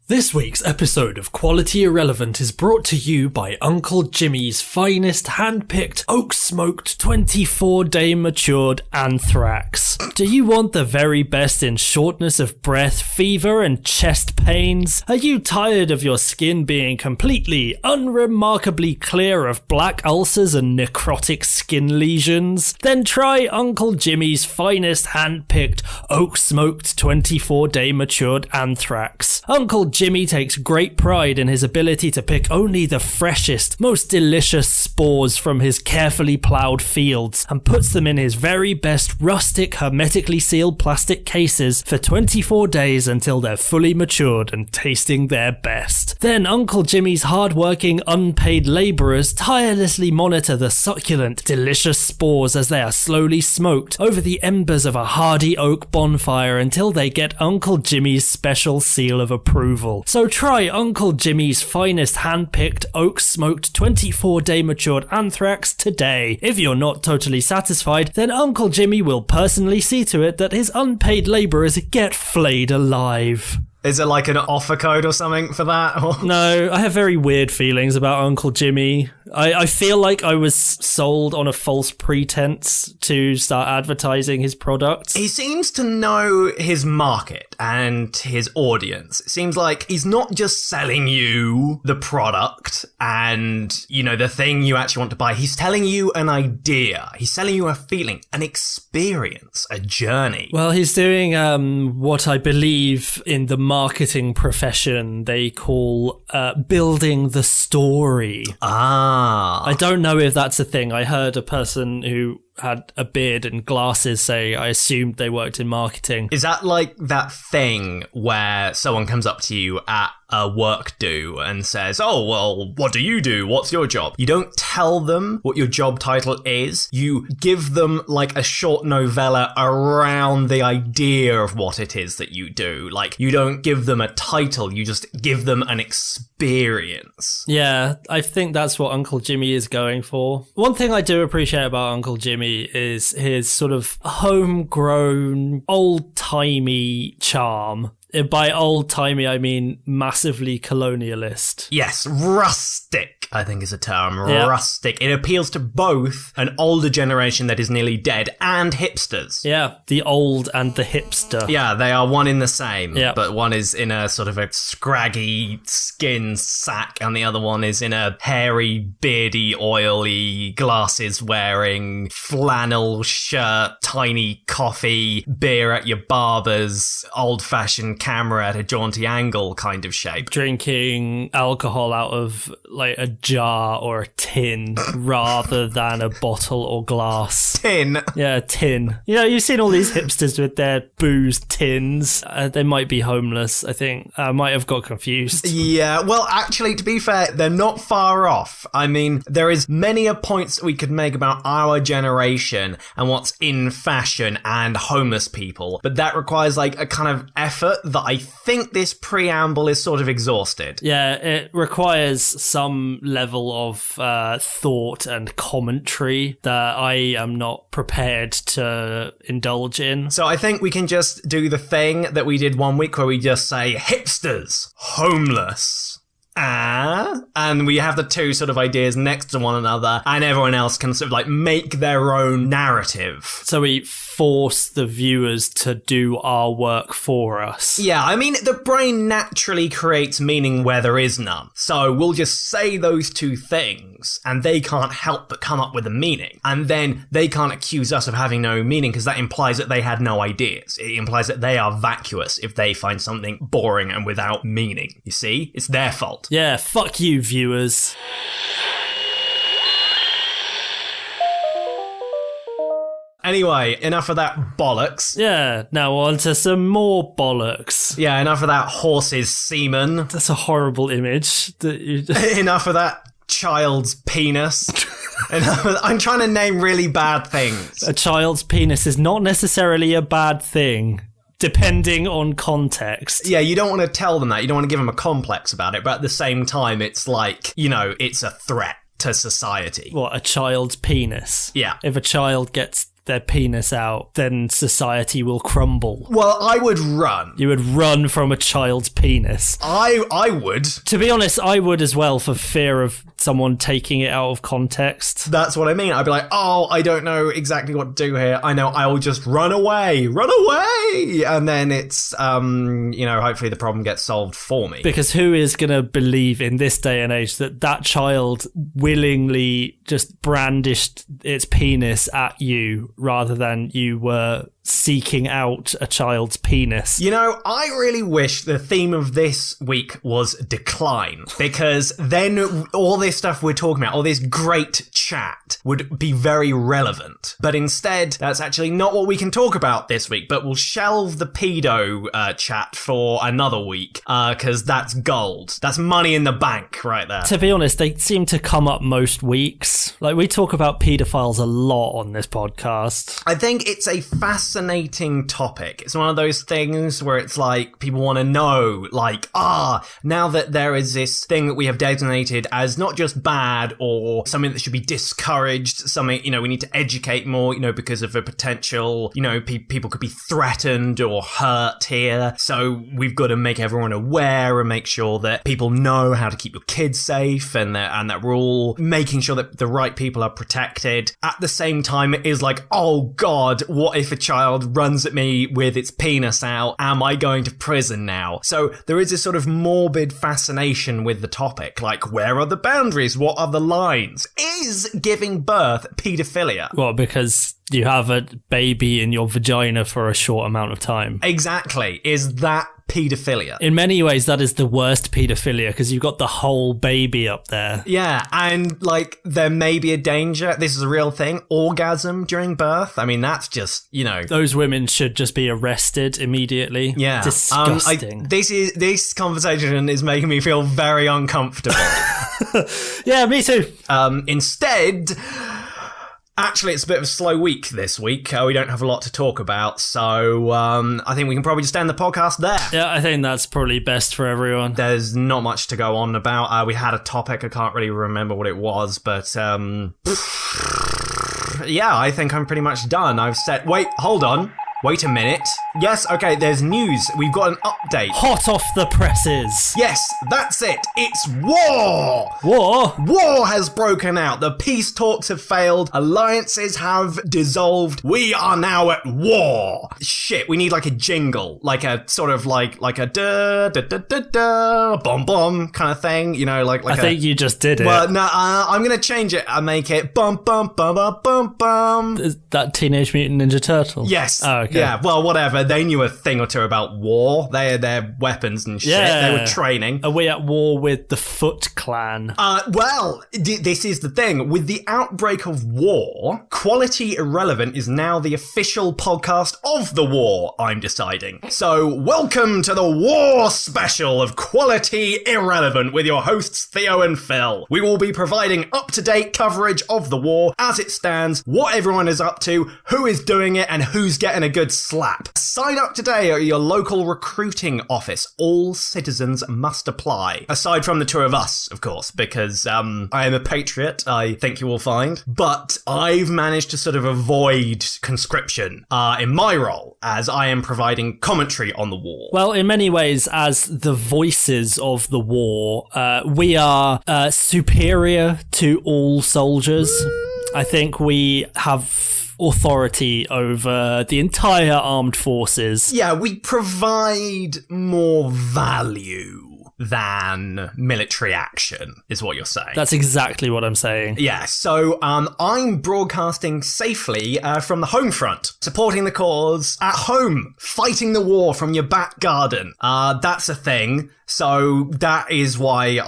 This week's episode of Quality Irrelevant is brought to you by Uncle Jimmy's finest hand-picked oak-smoked 24-day matured anthrax. Do you want the very best in shortness of breath, fever and chest pains? Are you tired of your skin being completely, unremarkably clear of black ulcers and necrotic skin lesions? Then try Uncle Jimmy's finest hand-picked oak-smoked 24-day matured anthrax. Uncle Jimmy takes great pride in his ability to pick only the freshest, most delicious spores from his carefully ploughed fields and puts them in his very best rustic, hermetically sealed plastic cases for 24 days until they're fully matured and tasting their best. Then Uncle Jimmy's hard-working, unpaid labourers tirelessly monitor the succulent, delicious spores as they are slowly smoked over the embers of a hardy oak bonfire until they get Uncle Jimmy's special seal of approval. So try Uncle Jimmy's finest hand-picked oak-smoked 24-day matured anthrax today. If you're not totally satisfied, then Uncle Jimmy will personally see to it that his unpaid labourers get flayed alive. Is it like an offer code or something for that? No, I have very weird feelings about Uncle Jimmy. I feel like I was sold on a false pretense to start advertising his products. He seems to know his market and his audience. It seems like he's not just selling you the product and, you know, the thing you actually want to buy. He's telling you an idea. He's selling you a feeling, an experience, a journey. Well, he's doing what I believe in the marketing profession they call building the story. I don't know if that's a thing. I heard a person who had a beard and glasses say I assumed they worked in marketing. Is that like that thing where someone comes up to you at a work do and says, oh, well, what do you do? What's your job? You don't tell them what your job title is. You give them like a short novella around the idea of what it is that you do. Like, you don't give them a title. You just give them an experience. Yeah, I think that's what Uncle Jimmy is going for. One thing I do appreciate about Uncle Jimmy is his sort of homegrown, old-timey charm. By old-timey, I mean massively colonialist. Yes, rustic, I think is a term. Yeah. Rustic. It appeals to both an older generation that is nearly dead and hipsters. Yeah, the old and the hipster. Yeah, they are one in the same. Yeah. But one is in a sort of a scraggy skin sack and the other one is in a hairy, beardy, oily, glasses-wearing, flannel shirt, tiny coffee, beer at your barber's, old-fashioned camera at a jaunty angle kind of shape. Drinking alcohol out of like a jar or a tin rather than a bottle or glass. Tin. Yeah, tin. You know, you've seen all these hipsters with their booze tins. They might be homeless, I think. I might have got confused. Yeah, well, actually, to be fair, they're not far off. I mean, there is many a points we could make about our generation and what's in fashion and homeless people, but that requires like a kind of effort that I think this preamble is sort of exhausted. Yeah, it requires some level of thought and commentary that I am not prepared to indulge in. So I think we can just do the thing that we did one week where we just say hipsters, homeless. And we have the two sort of ideas next to one another and everyone else can sort of like make their own narrative. So we force the viewers to do our work for us. Yeah, I mean, the brain naturally creates meaning where there is none. So we'll just say those two things and they can't help but come up with a meaning. And then they can't accuse us of having no meaning because that implies that they had no ideas. It implies that they are vacuous if they find something boring and without meaning. You see? It's their fault. Yeah, fuck you, viewers. Anyway, enough of that bollocks. Yeah, now on to some more bollocks. Yeah, enough of that horse's semen. That's a horrible image. Enough of that child's penis. I'm trying to name really bad things. A child's penis is not necessarily a bad thing. Depending on context. Yeah, you don't want to tell them that. You don't want to give them a complex about it. But at the same time, it's like, you know, it's a threat to society. What, a child's penis? Yeah. If a child gets their penis out, then society will crumble. Well, I would run. You would run from a child's penis. I would. To be honest, I would as well, for fear of someone taking it out of context. That's what I mean. I'd be like, oh, I don't know exactly what to do here. I know I will just run away. And then it's, hopefully the problem gets solved for me. Because who is going to believe in this day and age that child willingly just brandished its penis at you rather than you were seeking out a child's penis? I really wish the theme of this week was decline, because then all this stuff we're talking about, all this great chat, would be very relevant. But instead, that's actually not what we can talk about this week, but we'll shelve the pedo chat for another week, because that's gold. That's money in the bank right there. To be honest, they seem to come up most weeks. Like, we talk about pedophiles a lot on this podcast. I think it's a fascinating topic. It's one of those things where it's like, people want to know, like, now that there is this thing that we have designated as not just bad or something that should be discouraged, something, we need to educate more, because of a potential, people could be threatened or hurt here. So we've got to make everyone aware and make sure that people know how to keep your kids safe, and that we're all making sure that the right people are protected. At the same time, it is like, oh God, what if a child runs at me with its penis out? Am I going to prison now? So there is this sort of morbid fascination with the topic. Like, where are the boundaries? What are the lines? Is giving birth paedophilia? Well, because you have a baby in your vagina for a short amount of time. Exactly. Is that paedophilia? In many ways, that is the worst paedophilia, because you've got the whole baby up there. Yeah, and there may be a danger. This is a real thing. Orgasm during birth. I mean, that's just, Those women should just be arrested immediately. Yeah. Disgusting. This conversation is making me feel very uncomfortable. Yeah, me too. Instead, actually, it's a bit of a slow week this week. We don't have a lot to talk about, so I think we can probably just end the podcast there. Yeah, I think that's probably best for everyone. There's not much to go on about. We had a topic, I can't really remember what it was, but yeah, I think I'm pretty much done. I've said, wait, hold on. Wait a minute. Yes, okay, there's news. We've got an update. Hot off the presses. Yes, that's it. It's war. War? War has broken out. The peace talks have failed. Alliances have dissolved. We are now at war. Shit, we need like a jingle. Like a sort of like a da da da da da bum bum kind of thing. I think you just did it. Well, no, I'm going to change it and make it bum bum bum bum bum bum. Is that Teenage Mutant Ninja Turtle? Yes. Oh, okay. Yeah, well, whatever. They knew a thing or two about war. They had their weapons and shit. Yeah. They were training. Are we at war with the Foot Clan? This is the thing. With the outbreak of war, Quality Irrelevant is now the official podcast of the war, I'm deciding. So, welcome to the war special of Quality Irrelevant with your hosts Theo and Phil. We will be providing up-to-date coverage of the war as it stands, what everyone is up to, who is doing it, and who's getting a good slap. Sign up today at your local recruiting office. All citizens must apply. Aside from the two of us, of course, because I am a patriot, I think you will find. But I've managed to sort of avoid conscription in my role, as I am providing commentary on the war. Well, in many ways, as the voices of the war, we are superior to all soldiers. I think we have authority over the entire armed forces. Yeah, we provide more value than military action, is what you're saying. That's exactly what I'm saying. Yeah, so I'm broadcasting safely from the home front, supporting the cause at home, fighting the war from your back garden. That's a thing. So that is why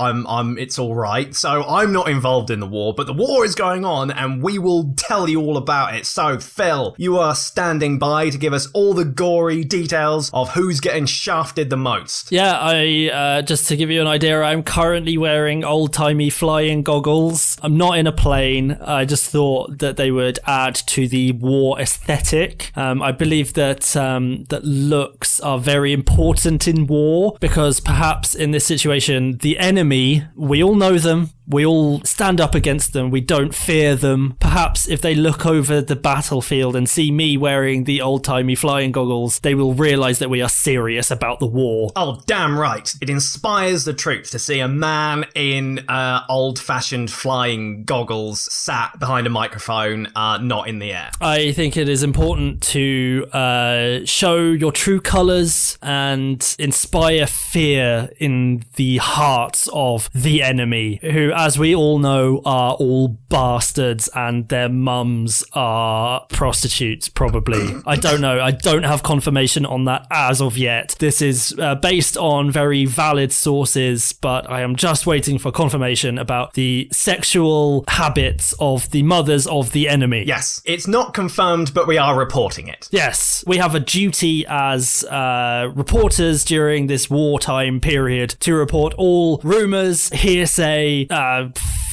it's all right. So I'm not involved in the war, but the war is going on and we will tell you all about it. So Phil, you are standing by to give us all the gory details of who's getting shafted the most. Yeah, I just to give you an idea, I'm currently wearing old-timey flying goggles. I'm not in a plane. I just thought that they would add to the war aesthetic. I believe that that looks are very important in war because perhaps in this situation, the enemy, we all know them. We all stand up against them. We don't fear them. Perhaps if they look over the battlefield and see me wearing the old-timey flying goggles, they will realise that we are serious about the war. Oh, damn right. It inspires the troops to see a man in old-fashioned flying goggles sat behind a microphone, not in the air. I think it is important to show your true colours and inspire fear in the hearts of the enemy, who, as we all know, are all bastards and their mums are prostitutes, probably. I don't know. I don't have confirmation on that as of yet. This is based on very valid sources, but I am just waiting for confirmation about the sexual habits of the mothers of the enemy. Yes, it's not confirmed, but we are reporting it. Yes, we have a duty as reporters during this wartime period to report all rumours, hearsay,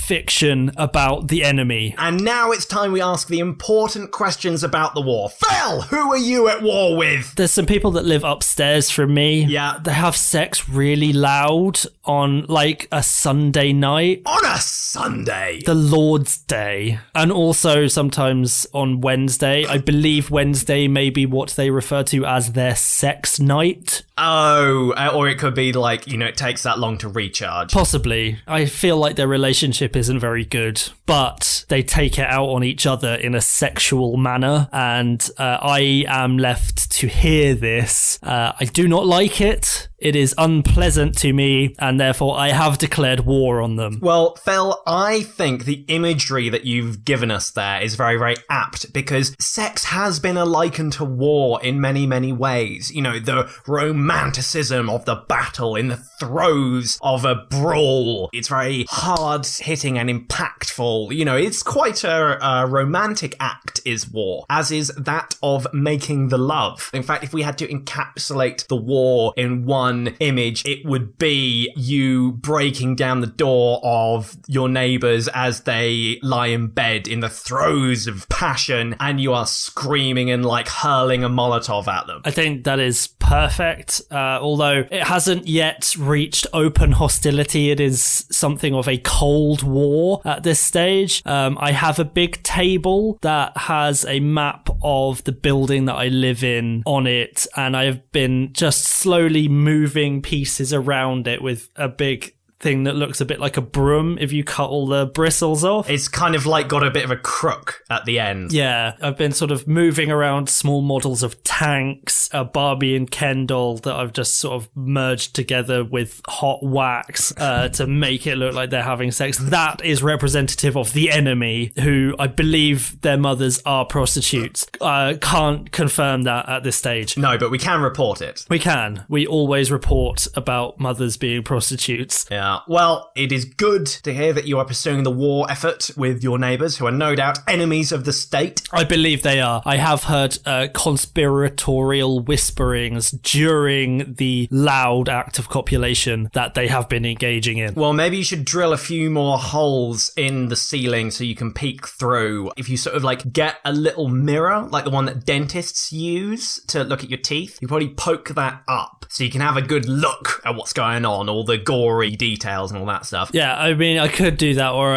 fiction about the enemy. And now it's time we ask the important questions about the war. Phil, who are you at war with? There's some people that live upstairs from me. Yeah. They have sex really loud on like a Sunday night. On a Sunday? The Lord's Day. And also sometimes on Wednesday. I believe Wednesday may be what they refer to as their sex night. Oh, or it could be like, it takes that long to recharge. Possibly. I feel like their relationship isn't very good, but they take it out on each other in a sexual manner, and I am left to hear this. I do not like it. It is unpleasant to me, and therefore I have declared war on them. Well, Phil, I think the imagery that you've given us there is very, very apt, because sex has been likened to war in many, many ways. The romanticism of the battle in the throes of a brawl. It's very hard-hitting and impactful. It's quite a romantic act, is war, as is that of making the love. In fact, if we had to encapsulate the war in one image, it would be you breaking down the door of your neighbours as they lie in bed in the throes of passion, and you are screaming and hurling a Molotov at them. I think that is perfect, although it hasn't yet reached open hostility. It is something of a cold war at this stage. I have a big table that has a map of the building that I live in on it, and I have been just slowly moving pieces around it with a big thing that looks a bit like a broom if you cut all the bristles off. It's kind of got a bit of a crook at the end. Yeah, I've been sort of moving around small models of tanks, a Barbie and Ken doll that I've just sort of merged together with hot wax to make it look like they're having sex. That is representative of the enemy, who I believe their mothers are prostitutes. Can't confirm that at this stage. No, but we can report it. We can. We always report about mothers being prostitutes. Yeah. Well, it is good to hear that you are pursuing the war effort with your neighbours, who are no doubt enemies of the state. I believe they are. I have heard conspiratorial whisperings during the loud act of copulation that they have been engaging in. Well, maybe you should drill a few more holes in the ceiling so you can peek through. If you sort of get a little mirror, like the one that dentists use to look at your teeth, you probably poke that up so you can have a good look at what's going on, all the gory details and all that stuff. Yeah, I mean, I could do that, or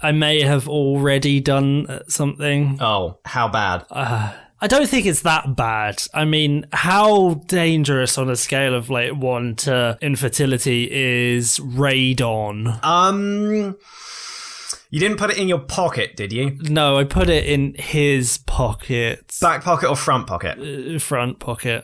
I may have already done something. Oh, how bad? I don't think it's that bad. I mean, how dangerous on a scale of 1 to infertility is radon? You didn't put it in your pocket, did you? No, I put it in his pocket. Back pocket or front pocket? Front pocket.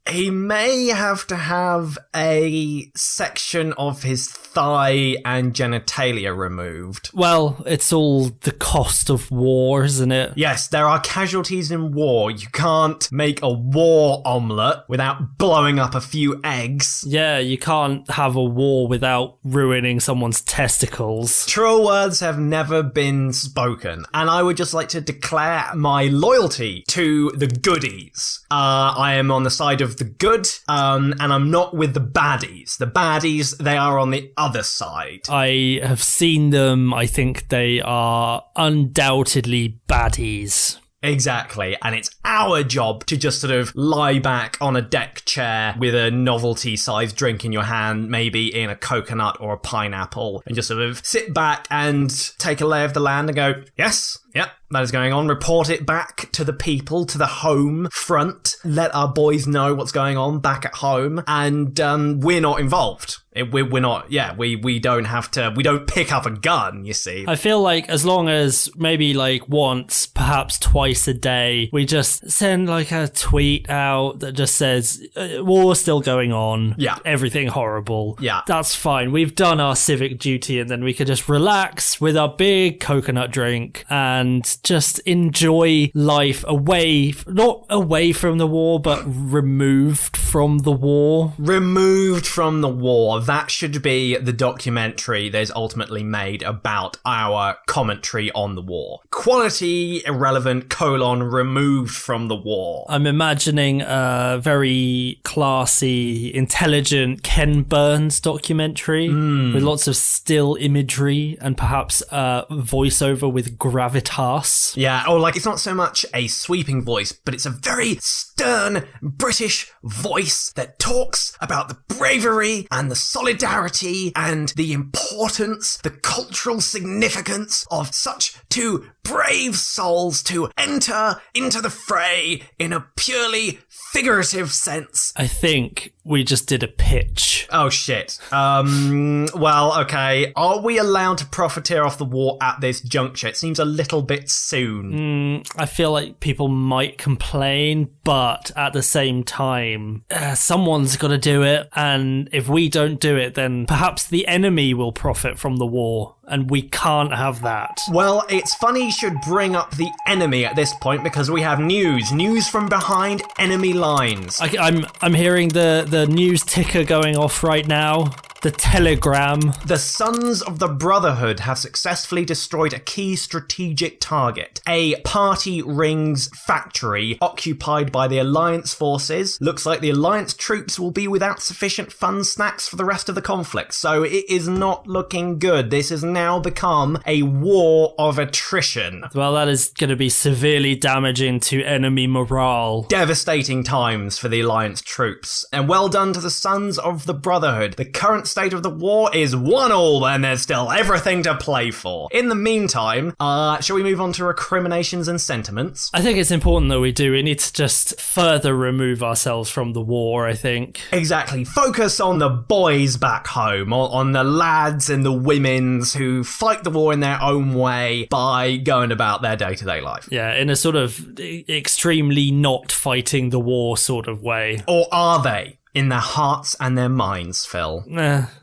He may have to have a section of his thigh and genitalia removed. Well, it's all the cost of war, isn't it? Yes, there are casualties in war. You can't make a war omelette without blowing up a few eggs. Yeah, you can't have a war without ruining someone's testicles. Truer words have never been spoken, and I would just like to declare my loyalty to the goodies. I am on the side of the good, and I'm not with the baddies. The baddies, they are on the other side. I have seen them. I think they are undoubtedly baddies. Exactly. And it's our job to just sort of lie back on a deck chair with a novelty-sized drink in your hand, maybe in a coconut or a pineapple, and just sort of sit back and take a lay of the land and go, yes, yep, that is going on. Report it back to the people, to the home front. Let our boys know what's going on back at home. And we're not involved. We're not, we don't have to, we don't pick up a gun, you see. I feel like as long as maybe like once, perhaps twice a day, we just send like a tweet out that just says, war's still going on. Yeah. Everything horrible. Yeah. That's fine. We've done our civic duty, and then we could just relax with our big coconut drink and just enjoy life not away from the war, but removed from the war. Removed from the war. That should be the documentary that is ultimately made about our commentary on the war. Quality irrelevant, removed from the war. I'm imagining a very classy, intelligent Ken Burns documentary with lots of still imagery and perhaps voiceover with gravitas. Yeah, or like it's not so much a sweeping voice, but it's a very stern British voice that talks about the bravery and the solidarity and the importance, the cultural significance of such two brave souls to enter into the fray in a purely figurative sense. I think we just did a pitch. Oh shit. Well, okay. Are we allowed to profiteer off the war at this juncture? It seems a little bit soon. I feel like people might complain, but at the same time, someone's got to do it. And if we don't do it, then perhaps the enemy will profit from the war. And we can't have that. Well, it's funny you should bring up the enemy at this point because we have news from behind enemy lines. I'm hearing the news ticker going off right now. The telegram. The Sons of the Brotherhood have successfully destroyed a key strategic target. A party rings factory occupied by the Alliance forces. Looks like the Alliance troops will be without sufficient fun snacks for the rest of the conflict. So it is not looking good. This has now become a war of attrition. Well, that is going to be severely damaging to enemy morale. Devastating times for the Alliance troops. And well done to the Sons of the Brotherhood. The current state of the war is 1-1 and there's still everything to play for. In the meantime, shall we move on to recriminations and sentiments? I think it's important that we do. We need to just further remove ourselves from the war, I think. Exactly. Focus on the boys back home, on the lads and the women's who fight the war in their own way by going about their day-to-day life. Yeah, in a sort of extremely not fighting the war sort of way. Or are they? In their hearts and their minds, Phil.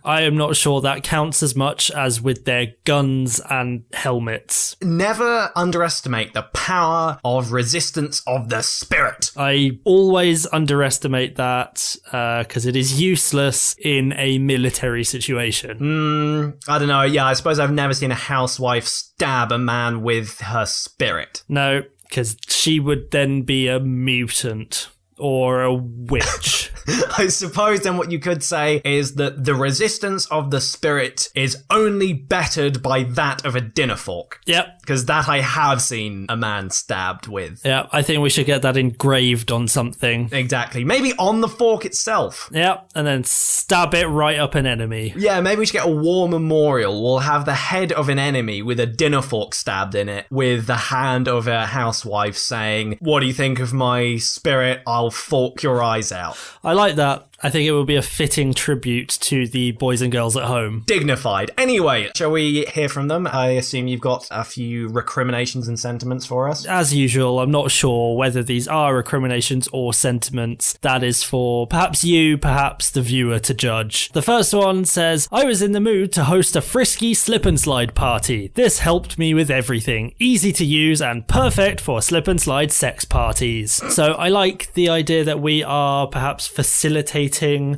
I am not sure that counts as much as with their guns and helmets. Never underestimate the power of resistance of the spirit. I always underestimate that because it is useless in a military situation. I don't know. Yeah, I suppose I've never seen a housewife stab a man with her spirit. No, because she would then be a mutant. Or a witch. I suppose then what you could say is that the resistance of the spirit is only bettered by that of a dinner fork. Yep. Because that I have seen a man stabbed with. Yeah, I think we should get that engraved on something. Exactly. Maybe on the fork itself. Yep, and then stab it right up an enemy. Yeah, maybe we should get a war memorial. We'll have the head of an enemy with a dinner fork stabbed in it, with the hand of a housewife saying, "What do you think of my spirit? I'll fork your eyes out." I like that. I think it will be a fitting tribute to the boys and girls at home. Dignified. Anyway, shall we hear from them? I assume you've got a few recriminations and sentiments for us. As usual, I'm not sure whether these are recriminations or sentiments. That is for perhaps you, perhaps the viewer to judge. The first one says, I was in the mood to host a frisky slip and slide party. This helped me with everything. Easy to use and perfect for slip and slide sex parties. So I like the idea that we are perhaps facilitating simulating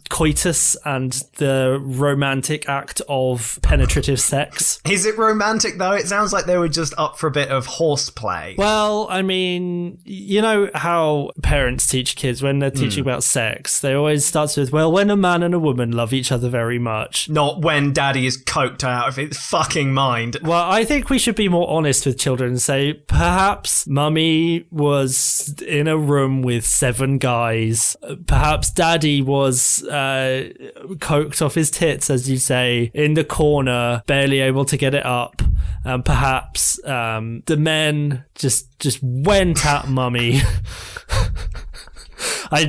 coitus and the romantic act of penetrative sex. Is it romantic, though? It sounds like they were just up for a bit of horseplay. Well, I mean, you know how parents teach kids when they're teaching about sex? They always start with, well, when a man and a woman love each other very much. Not when daddy is coked out of his fucking mind. Well, I think we should be more honest with children and say, perhaps mummy was in a room with 7 guys. Perhaps daddy was coked off his tits, as you say, in the corner, barely able to get it up. Perhaps the men just went at mummy. I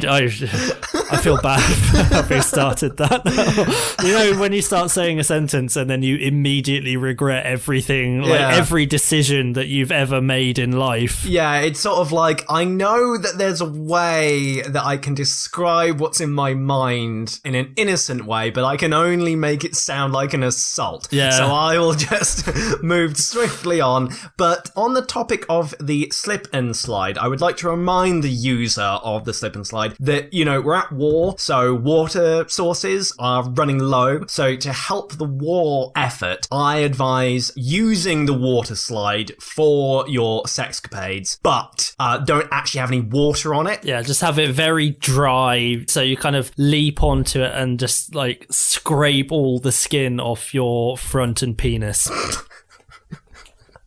feel bad for having started that now. You know, when you start saying a sentence and then you immediately regret everything, like every decision that you've ever made in life. Yeah, it's sort of like, I know that there's a way that I can describe what's in my mind in an innocent way, but I can only make it sound like an assault. Yeah. So I will just move swiftly on. But on the topic of the slip and slide, I would like to remind the user of the slip and slide that, you know, we're at war, so water sources are running low. So to help the war effort, I advise using the water slide for your sexcapades, but don't actually have any water on it. Yeah, just have it very dry, so you kind of leap onto it and just like scrape all the skin off your front and penis.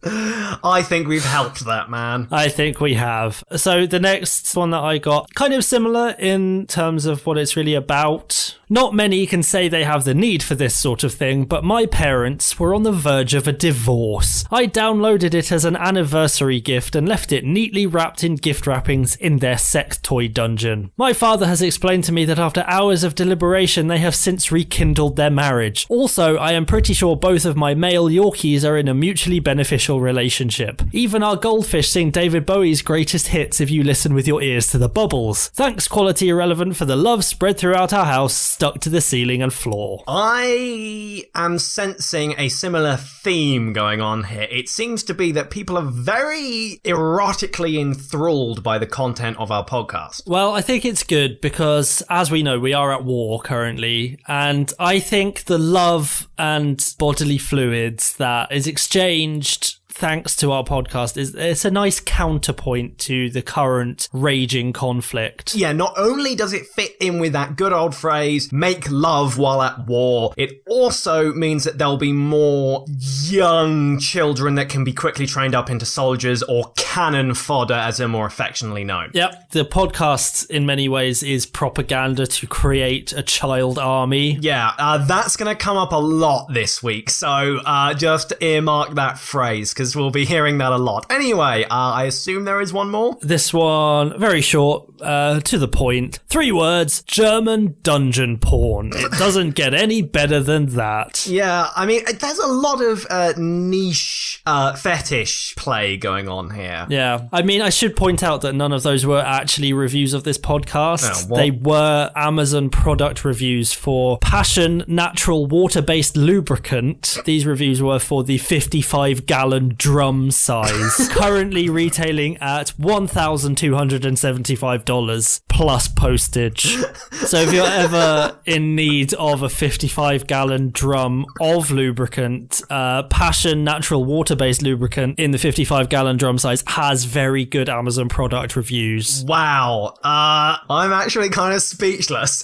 I think we've helped that man. I think we have. So the next one that I got, kind of similar in terms of what it's really about. Not many can say they have the need for this sort of thing, but my parents were on the verge of a divorce. I downloaded it as an anniversary gift and left it neatly wrapped in gift wrappings in their sex toy dungeon. My father has explained to me that after hours of deliberation, they have since rekindled their marriage. Also, I am pretty sure both of my male Yorkies are in a mutually beneficial relationship. Even our goldfish sing David Bowie's greatest hits if you listen with your ears to the bubbles. Thanks, Quality Irrelevant, for the love spread throughout our house, stuck to the ceiling and floor. I am sensing a similar theme going on here. It seems to be that people are very erotically enthralled by the content of our podcast. Well, I think it's good because, as we know, we are at war currently, and I think the love and bodily fluids that is exchanged thanks to our podcast, it's a nice counterpoint to the current raging conflict. Yeah, not only does it fit in with that good old phrase, make love while at war, it also means that there'll be more young children that can be quickly trained up into soldiers, or cannon fodder as they're more affectionately known. Yep, the podcast in many ways is propaganda to create a child army. Yeah, that's going to come up a lot this week, so just earmark that phrase, because we'll be hearing that a lot. Anyway, I assume there is one more? This one, very short, to the point. 3 words, German dungeon porn. It doesn't get any better than that. Yeah, I mean, there's a lot of niche fetish play going on here. Yeah, I mean, I should point out that none of those were actually reviews of this podcast. Oh, they were Amazon product reviews for Passion Natural Water-Based Lubricant. These reviews were for the 55-gallon drum size, currently retailing at $1,275 plus postage. So if you're ever in need of a 55-gallon drum of lubricant, Passion Natural Water-Based Lubricant in the 55-gallon drum size has very good Amazon product reviews. Wow. I'm actually kind of speechless.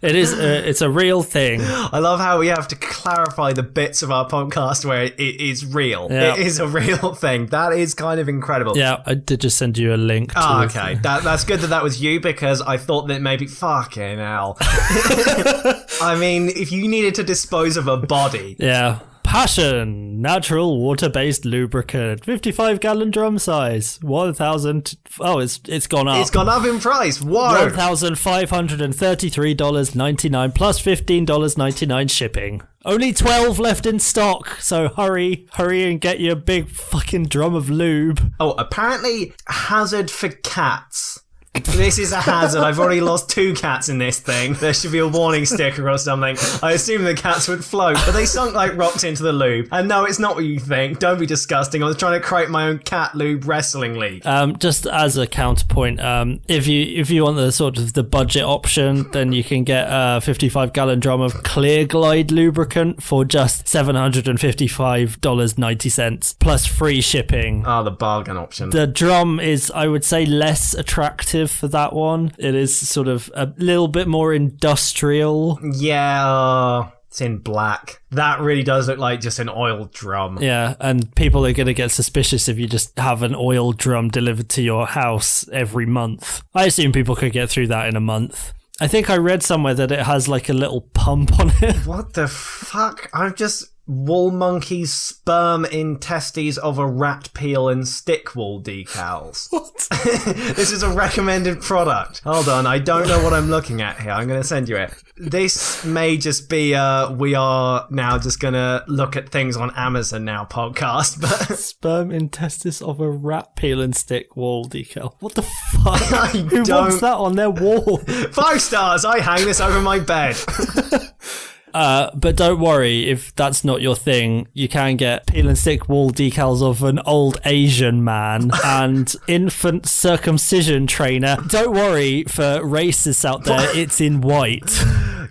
It's a real thing. I love how we have to clarify the bits of our podcast where it is real. Yeah. It is a real thing. That is kind of incredible. Yeah, I did just send you a link to okay. That's good that was you, because I thought that maybe fucking hell. I mean, if you needed to dispose of a body. Yeah. Passion Natural Water-Based Lubricant, 55-gallon drum size, 1,000. Oh, it's gone up. It's gone up in price. Whoa. $1,533.99 plus $15.99 shipping. Only 12 left in stock, so hurry and get your big fucking drum of lube. Oh, apparently hazard for cats. This is a hazard. I've already lost 2 cats in this thing. There should be a warning sticker or something. I assume the cats would float, but they sunk like rocks into the lube. And no, it's not what you think. Don't be disgusting. I was trying to create my own cat lube wrestling league. Just as a counterpoint, if you want the sort of the budget option, then you can get a 55-gallon drum of Clear Glide lubricant for just $755.90 plus free shipping. The bargain option. The drum is, I would say, less attractive for that one. It is sort of a little bit more industrial. Yeah, it's in black. That really does look like just an oil drum. Yeah, and people are going to get suspicious if you just have an oil drum delivered to your house every month. I assume people could get through that in a month. I think I read somewhere that it has like a little pump on it. What the fuck? I've just... Wool monkeys, sperm in testes of a rat peel and stick wool decals. What? This is a recommended product. Hold on, I don't know what I'm looking at here. I'm going to send you it. This may just be we are now just going to look at things on Amazon now podcast. But sperm in testes of a rat peel and stick wool decal. What the fuck? Who wants that on their wall? 5 stars. I hang this over my bed. But don't worry, if that's not your thing, you can get peel and stick wall decals of an old Asian man and infant circumcision trainer. Don't worry for racists out there, it's in white.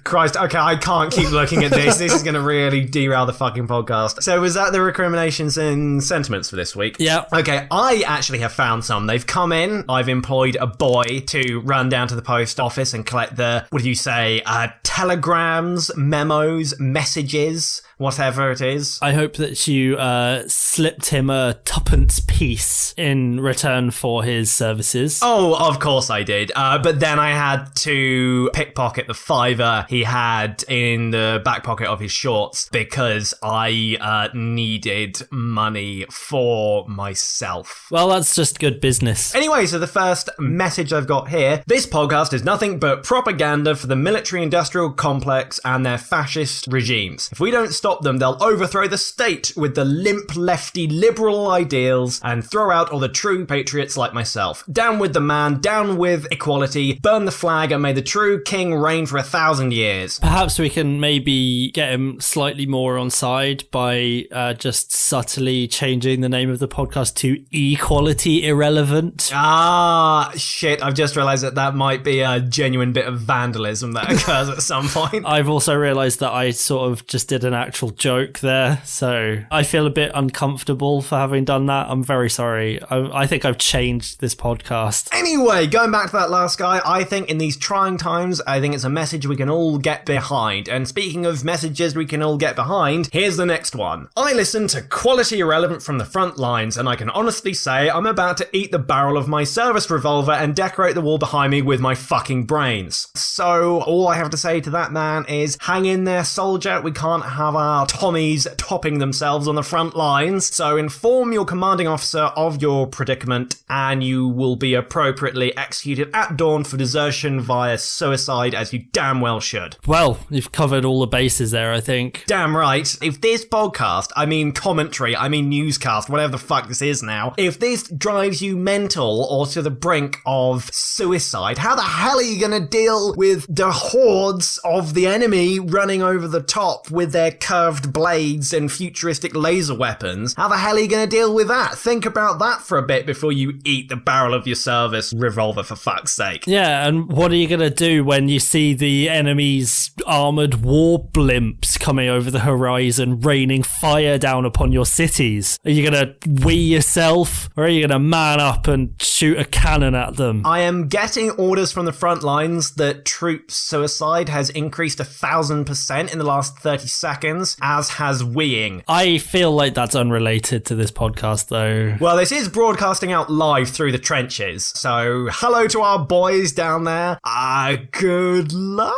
Christ, okay, I can't keep looking at this. This is going to really derail the fucking podcast. So was that the recriminations and sentiments for this week? Yeah. Okay, I actually have found some. They've come in. I've employed a boy to run down to the post office and collect the, telegrams, memos, messages, whatever it is. I hope that you slipped him a 2p piece in return for his services. Oh, of course I did. But then I had to pickpocket the $5 he had in the back pocket of his shorts because I needed money for myself. Well, that's just good business. Anyway, so the first message I've got here, this podcast is nothing but propaganda for the military-industrial complex and their fascist regimes. If we don't stop them, they'll overthrow the state with the limp lefty liberal ideals and throw out all the true patriots like myself. Down with the man, down with equality, burn the flag, and may the true king reign for 1,000 years. Perhaps we can maybe get him slightly more on side by just subtly changing the name of the podcast to Equality Irrelevant. Ah, shit, I've just realised that might be a genuine bit of vandalism that occurs at some point. I've also realised that I sort of just did an actual joke there, so I feel a bit uncomfortable for having done that. I'm very sorry. I think I've changed this podcast. Anyway, going back to that last guy, I think in these trying times, I think it's a message we can all get behind. And speaking of messages we can all get behind, here's the next one. I listen to Quality Irrelevant from the front lines, and I can honestly say I'm about to eat the barrel of my service revolver and decorate the wall behind me with my fucking brains. So all I have to say to that man is, hang in there, soldier. We can't have our Tommies topping themselves on the front lines. So inform your commanding officer of your predicament, and you will be appropriately executed at dawn for desertion via suicide, as you damn well should. Well, you've covered all the bases there, I think. Damn right. If this podcast, I mean commentary, I mean newscast, whatever the fuck this is now, if this drives you mental or to the brink of suicide, how the hell are you going to deal with the hordes of the enemy running over the top with their curved blades and futuristic laser weapons? How the hell are you going to deal with that? Think about that for a bit before you eat the barrel of your service revolver, for fuck's sake. Yeah, and what are you going to do when you see the enemy's armoured war blimps coming over the horizon, raining fire down upon your cities? Are you going to wee yourself, or are you going to man up and shoot a cannon at them? I am getting orders from the front lines that troop suicide has increased 1,000% in the last 30 seconds, as has weeing. I feel like that's unrelated to this podcast, though. Well, this is broadcasting out live through the trenches, so hello to our boys down there. Good luck.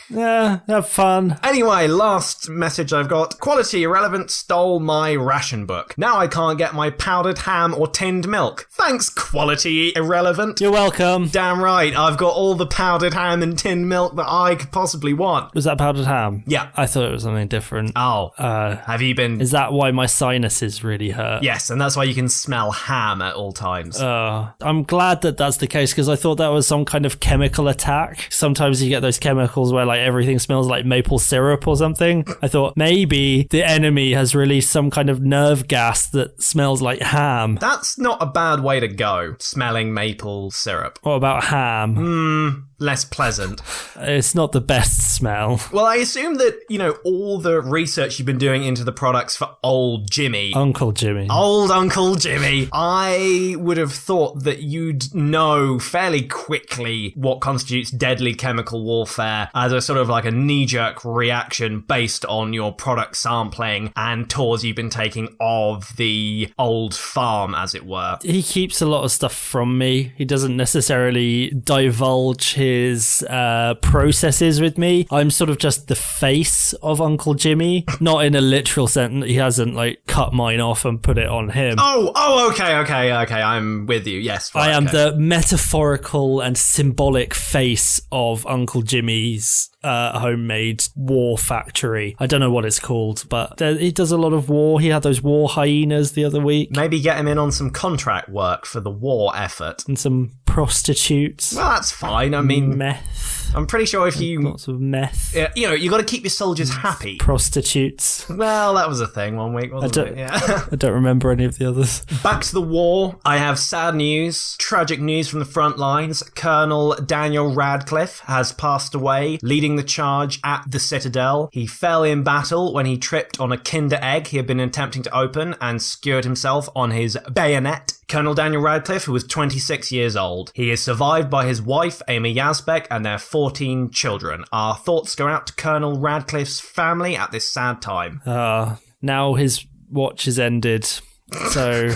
Yeah, have fun. Anyway, last message I've got. Quality Irrelevant stole my ration book. Now I can't get my powdered ham or tinned milk. Thanks, Quality Irrelevant. You're welcome. Damn right, I've got all the powdered ham and tinned milk that I could possibly want. Was that powdered ham? Yeah. I thought it was something different. Oh, have you been... Is that why my sinuses really hurt? Yes, and that's why you can smell ham at all times. I'm glad that that's the case, because I thought that was some kind of chemical attack. Sometimes you get those chemicals where like everything smells like maple syrup or something. I thought maybe the enemy has released some kind of nerve gas that smells like ham. That's not a bad way to go, smelling maple syrup. What about ham? Less pleasant. It's not the best smell. Well, I assume that, all the research you've been doing into the products for old Jimmy. Uncle Jimmy. Old Uncle Jimmy. I would have thought that you'd know fairly quickly what constitutes deadly chemical warfare as a sort of like a knee-jerk reaction based on your product sampling and tours you've been taking of the old farm, as it were. He keeps a lot of stuff from me. He doesn't necessarily divulge his processes with me. I'm sort of just the face of Uncle Jimmy, not in a literal sense. He hasn't like cut mine off and put it on him. Okay. I'm with you. Yes, right, I am the metaphorical and symbolic face of Uncle Jimmy's homemade war factory. I don't know what it's called, but he does a lot of war. He had those war hyenas the other week. Maybe get him in on some contract work for the war effort. And some prostitutes. Well, that's fine. I mean, meth. I'm pretty sure if you... Lots of meth. You got to keep your soldiers happy. Prostitutes. Well, that was a thing one week, wasn't it? Yeah. I don't remember any of the others. Back to the war. I have sad news, tragic news from the front lines. Colonel Daniel Radcliffe has passed away, leading the charge at the Citadel. He fell in battle when he tripped on a Kinder Egg he had been attempting to open and skewered himself on his bayonet. Colonel Daniel Radcliffe, who was 26 years old. He is survived by his wife, Amy Yazbek, and their 14 children. Our thoughts go out to Colonel Radcliffe's family at this sad time. Now his watch is ended. So...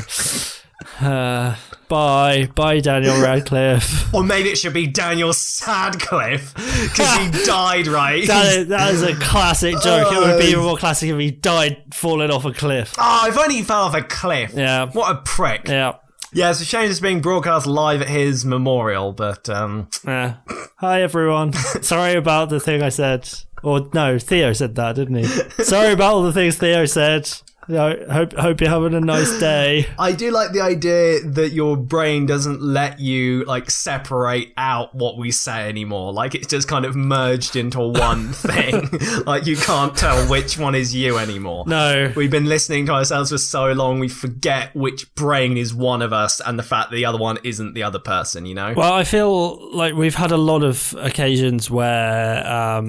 Bye, Daniel Radcliffe. Or maybe it should be Daniel Sadcliffe, because he died, right? That is a classic joke. It would be even more classic if he died falling off a cliff. If only he fell off a cliff. Yeah. What a prick. Yeah. Yeah, it's a shame it's being broadcast live at his memorial, but... Hi, everyone. Sorry about the thing I said. Or, no, Theo said that, didn't he? Sorry about all the things Theo said. Hope you're having a nice day. I do like the idea that your brain doesn't let you separate out what we say anymore. Like it's just kind of merged into one thing. Like you can't tell which one is you anymore. No. We've been listening to ourselves for so long we forget which brain is one of us and the fact that the other one isn't the other person, Well, I feel like we've had a lot of occasions where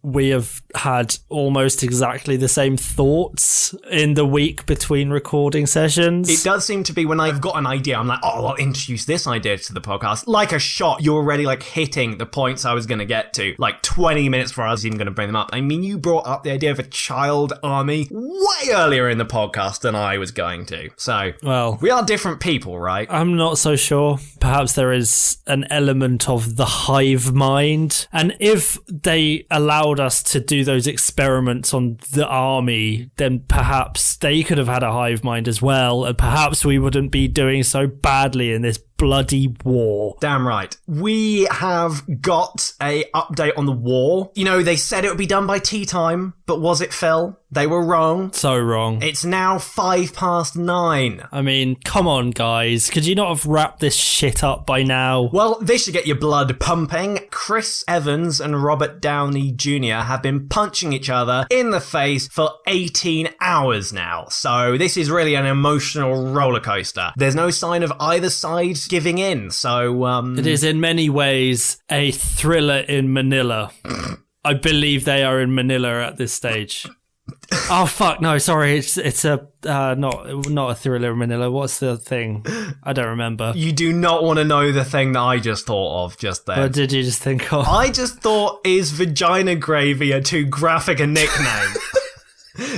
we have had almost exactly the same thoughts in the week between recording sessions. It does seem to be when I've got an idea, I'm like, I'll introduce this idea to the podcast. Like a shot, you're already hitting the points I was going to get to, 20 minutes before I was even going to bring them up. I mean, you brought up the idea of a child army way earlier in the podcast than I was going to. So, well, we are different people, right? I'm not so sure. Perhaps there is an element of the hive mind. And if they allowed us to do those experiments on the army, then perhaps they could have had a hive mind as well, and perhaps we wouldn't be doing so badly in this bloody war. Damn right. We have got a update on the war. They said it would be done by tea time, but was it, Phil? They were wrong. So wrong. It's now 9:05. I mean, come on, guys. Could you not have wrapped this shit up by now? Well, this should get your blood pumping. Chris Evans and Robert Downey Jr. have been punching each other in the face for 18 hours now. So this is really an emotional roller coaster. There's no sign of either side giving in. So, It is in many ways a thriller in Manila. I believe they are in Manila at this stage. Oh fuck! No, sorry. It's a not a thriller in Manila. What's the thing? I don't remember. You do not want to know the thing that I just thought of just then. What did you just think of? I just thought, is vagina gravy a too graphic a nickname?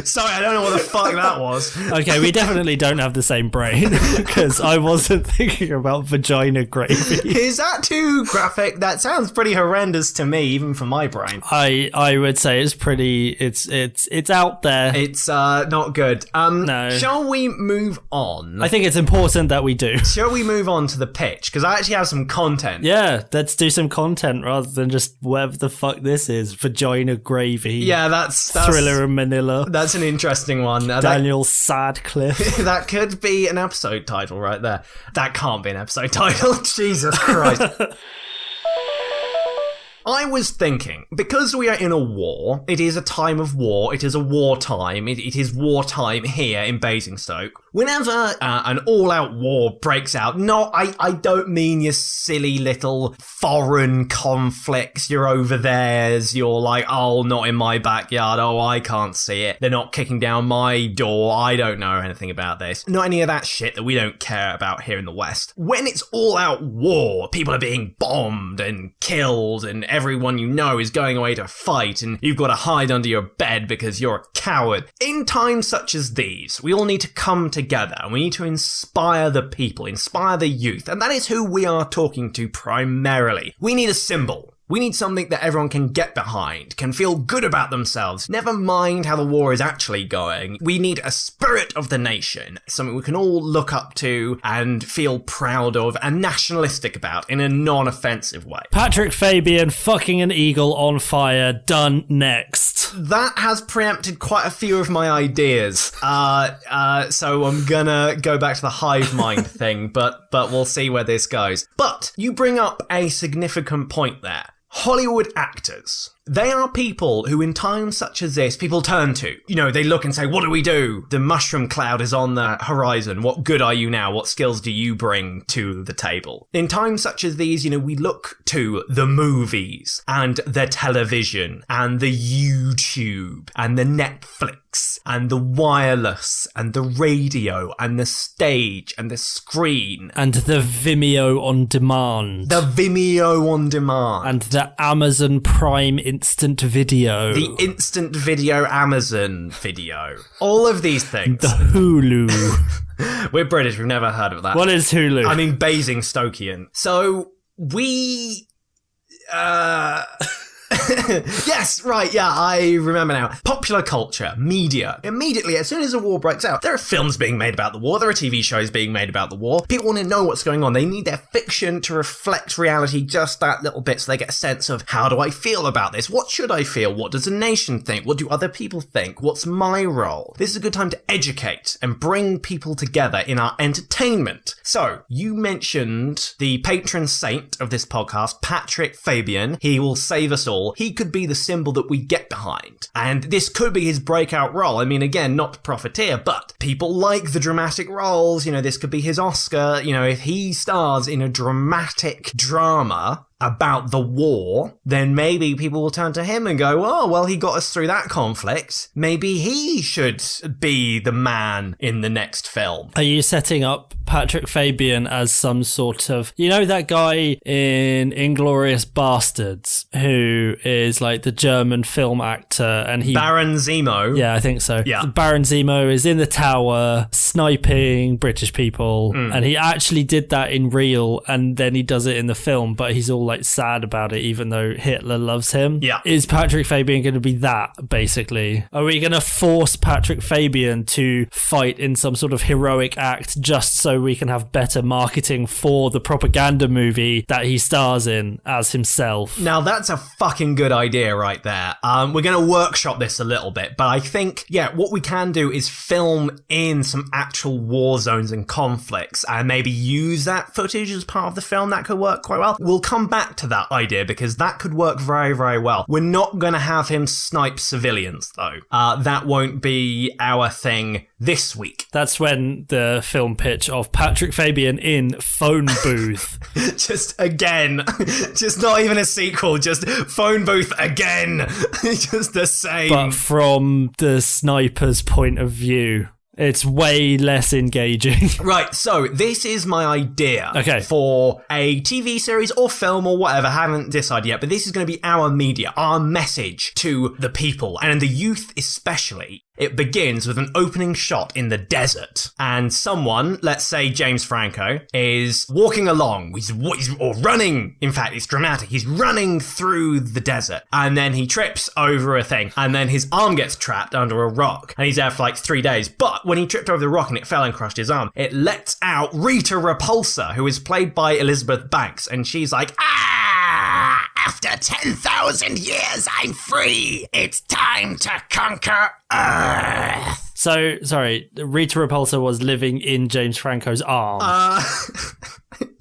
Sorry, I don't know what the fuck that was. Okay, we definitely don't have the same brain, because I wasn't thinking about vagina gravy. Is that too graphic? That sounds pretty horrendous to me, even for my brain. I would say it's pretty. It's out there. It's not good. No. Shall we move on? I think it's important that we do. Shall we move on to the pitch? Because I actually have some content. Yeah, let's do some content rather than just whatever the fuck this is. Vagina gravy. Yeah, that's Thriller in Manila. That's an interesting one. Daniel Sadcliffe. That could be an episode title right there. That can't be an episode title. Jesus Christ. I was thinking, because we are in a war, it is a time of war, it is a wartime, it is wartime here in Basingstoke. Whenever an all-out war breaks out, I don't mean your silly little foreign conflicts, you're over theirs, you're like, oh, not in my backyard, oh, I can't see it, they're not kicking down my door, I don't know anything about this. Not any of that shit that we don't care about here in the West. When it's all-out war, people are being bombed and killed and everyone you know is going away to fight and you've got to hide under your bed because you're a coward. In times such as these, we all need to come together and we need to inspire the people, inspire the youth, and that is who we are talking to primarily. We need a symbol. We need something that everyone can get behind, can feel good about themselves, never mind how the war is actually going. We need a spirit of the nation, something we can all look up to and feel proud of and nationalistic about in a non-offensive way. Patrick Fabian fucking an eagle on fire, done next. That has preempted quite a few of my ideas, so I'm gonna go back to the hive mind thing, but we'll see where this goes. But you bring up a significant point there. Hollywood actors. They are people who in times such as this, people turn to. You know, they look and say, what do we do? The mushroom cloud is on the horizon. What good are you now? What skills do you bring to the table? In times such as these, you know, we look to the movies and the television and the YouTube and the Netflix and the wireless and the radio and the stage and the screen. And the Vimeo on demand. The Vimeo on demand. And the Amazon Prime instant video. The instant video Amazon video. All of these things. The Hulu. We're British, we've never heard of that. What is Hulu? I mean Basingstokian. So, we... Yes, right, yeah, I remember now. Popular culture, media. Immediately, as soon as a war breaks out, there are films being made about the war, there are TV shows being made about the war. People want to know what's going on. They need their fiction to reflect reality just that little bit so they get a sense of, how do I feel about this? What should I feel? What does the nation think? What do other people think? What's my role? This is a good time to educate and bring people together in our entertainment. So, you mentioned the patron saint of this podcast, Patrick Fabian. He will save us all. He could be the symbol that we get behind. And this could be his breakout role. I mean, again, not to profiteer, but people like the dramatic roles. You know, this could be his Oscar. You know, if he stars in a dramatic drama about the war, then maybe people will turn to him and go, oh, well, he got us through that conflict. Maybe he should be the man in the next film. Are you setting up Patrick Fabian as some sort of, you know, that guy in Inglourious Bastards who is like the German film actor and he... Baron Zemo. Yeah, I think so. Yeah. Baron Zemo is in the tower sniping British people and he actually did that in real and then he does it in the film, but he's all like sad about it even though Hitler loves him. Yeah. Is Patrick Fabian going to be that, basically? Are we going to force Patrick Fabian to fight in some sort of heroic act just so we can have better marketing for the propaganda movie that he stars in as himself? Now that's a fucking good idea right there. We're going to workshop this a little bit, but I think, yeah, what we can do is film in some actual war zones and conflicts and maybe use that footage as part of the film. That could work quite well. We'll come back to that idea because that could work very, very well. We're not going to have him snipe civilians though. That won't be our thing this week. That's when the film pitch of Patrick Fabian in Phone Booth. Just again. Just not even a sequel. Just Phone Booth again. Just the same. But from the sniper's point of view. It's way less engaging. Right, so this is my idea for a TV series or film or whatever, haven't decided yet, but this is going to be our media, our message to the people, and the youth especially. It begins with an opening shot in the desert, and someone, let's say James Franco, is walking along. He's or running. In fact, it's dramatic. He's running through the desert, and then he trips over a thing, and then his arm gets trapped under a rock, and he's there for like 3 days. But when he tripped over the rock and it fell and crushed his arm, it lets out Rita Repulsa, who is played by Elizabeth Banks, and she's like, after 10,000 years, I'm free. It's time to conquer Earth. So, sorry, Rita Repulsa was living in James Franco's arm.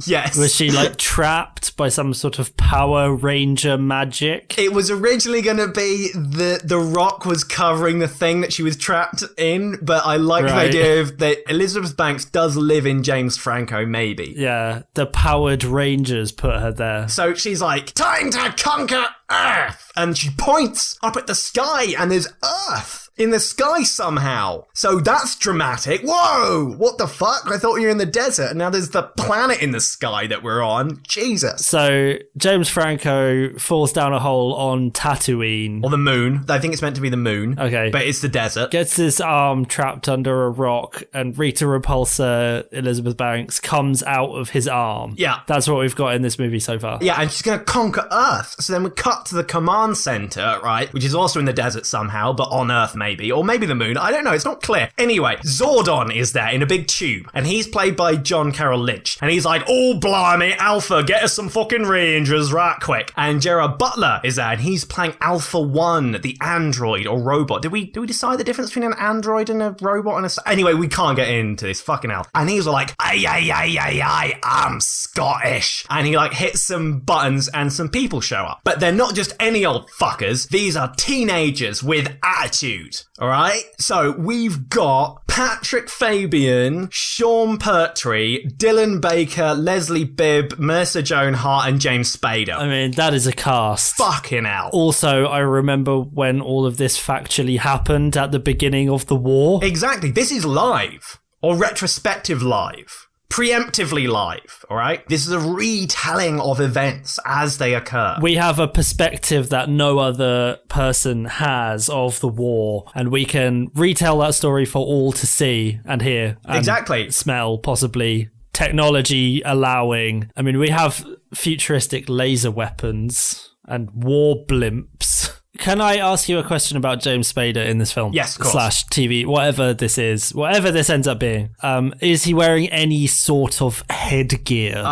Yes. Was she, like, trapped by some sort of Power Ranger magic? It was originally going to be the rock was covering the thing that she was trapped in, but I like the idea of that Elizabeth Banks does live in James Franco, maybe. Yeah, the Powered Rangers put her there. So she's like, time to conquer Earth! And she points up at the sky, and there's Earth in the sky somehow. So that's dramatic. Whoa! What the fuck? I thought you were in the desert, and now there's the planet in the sky that we're on. Jesus. So James Franco falls down a hole on Tatooine. Or the moon. I think it's meant to be the moon. Okay. But it's the desert. Gets his arm trapped under a rock, and Rita Repulsa, Elizabeth Banks, comes out of his arm. Yeah. That's what we've got in this movie so far. Yeah, and she's going to conquer Earth. So then we cut to the command center, right? Which is also in the desert somehow, but on Earth maybe. Or maybe the moon. I don't know. It's not clear. Anyway, Zordon is there in a big tube, and he's played by John Carroll Lynch. And he's like, oh, blimey, Alpha, get us some fucking Rangers right quick. And Gerard Butler is there, and he's playing Alpha 1, the android or robot. Did we decide the difference between an android and a robot? Anyway, we can't get into this. Fucking hell. And he's like, aye, I'm Scottish. And he like hits some buttons and some people show up. But they're not just any old fuckers. These are teenagers with attitude. All right? So we've got Patrick Fabian, Sean Pertwee, Dylan Baker, Leslie Bibb, Mercer Joan Hart, and James Spader. I mean, that is a cast. Fucking hell. Also, I remember when all of this factually happened at the beginning of the war. Exactly. This is live. Or retrospective live. Preemptively live, all right? This is a retelling of events as they occur. We have a perspective that no other person has of the war, and we can retell that story for all to see and hear. And exactly. Smell, possibly. Technology allowing. I mean, we have futuristic laser weapons and war blimps. Can I ask you a question about James Spader in this film? Yes, of course. Slash TV, whatever this is, whatever this ends up being. Is he wearing any sort of headgear?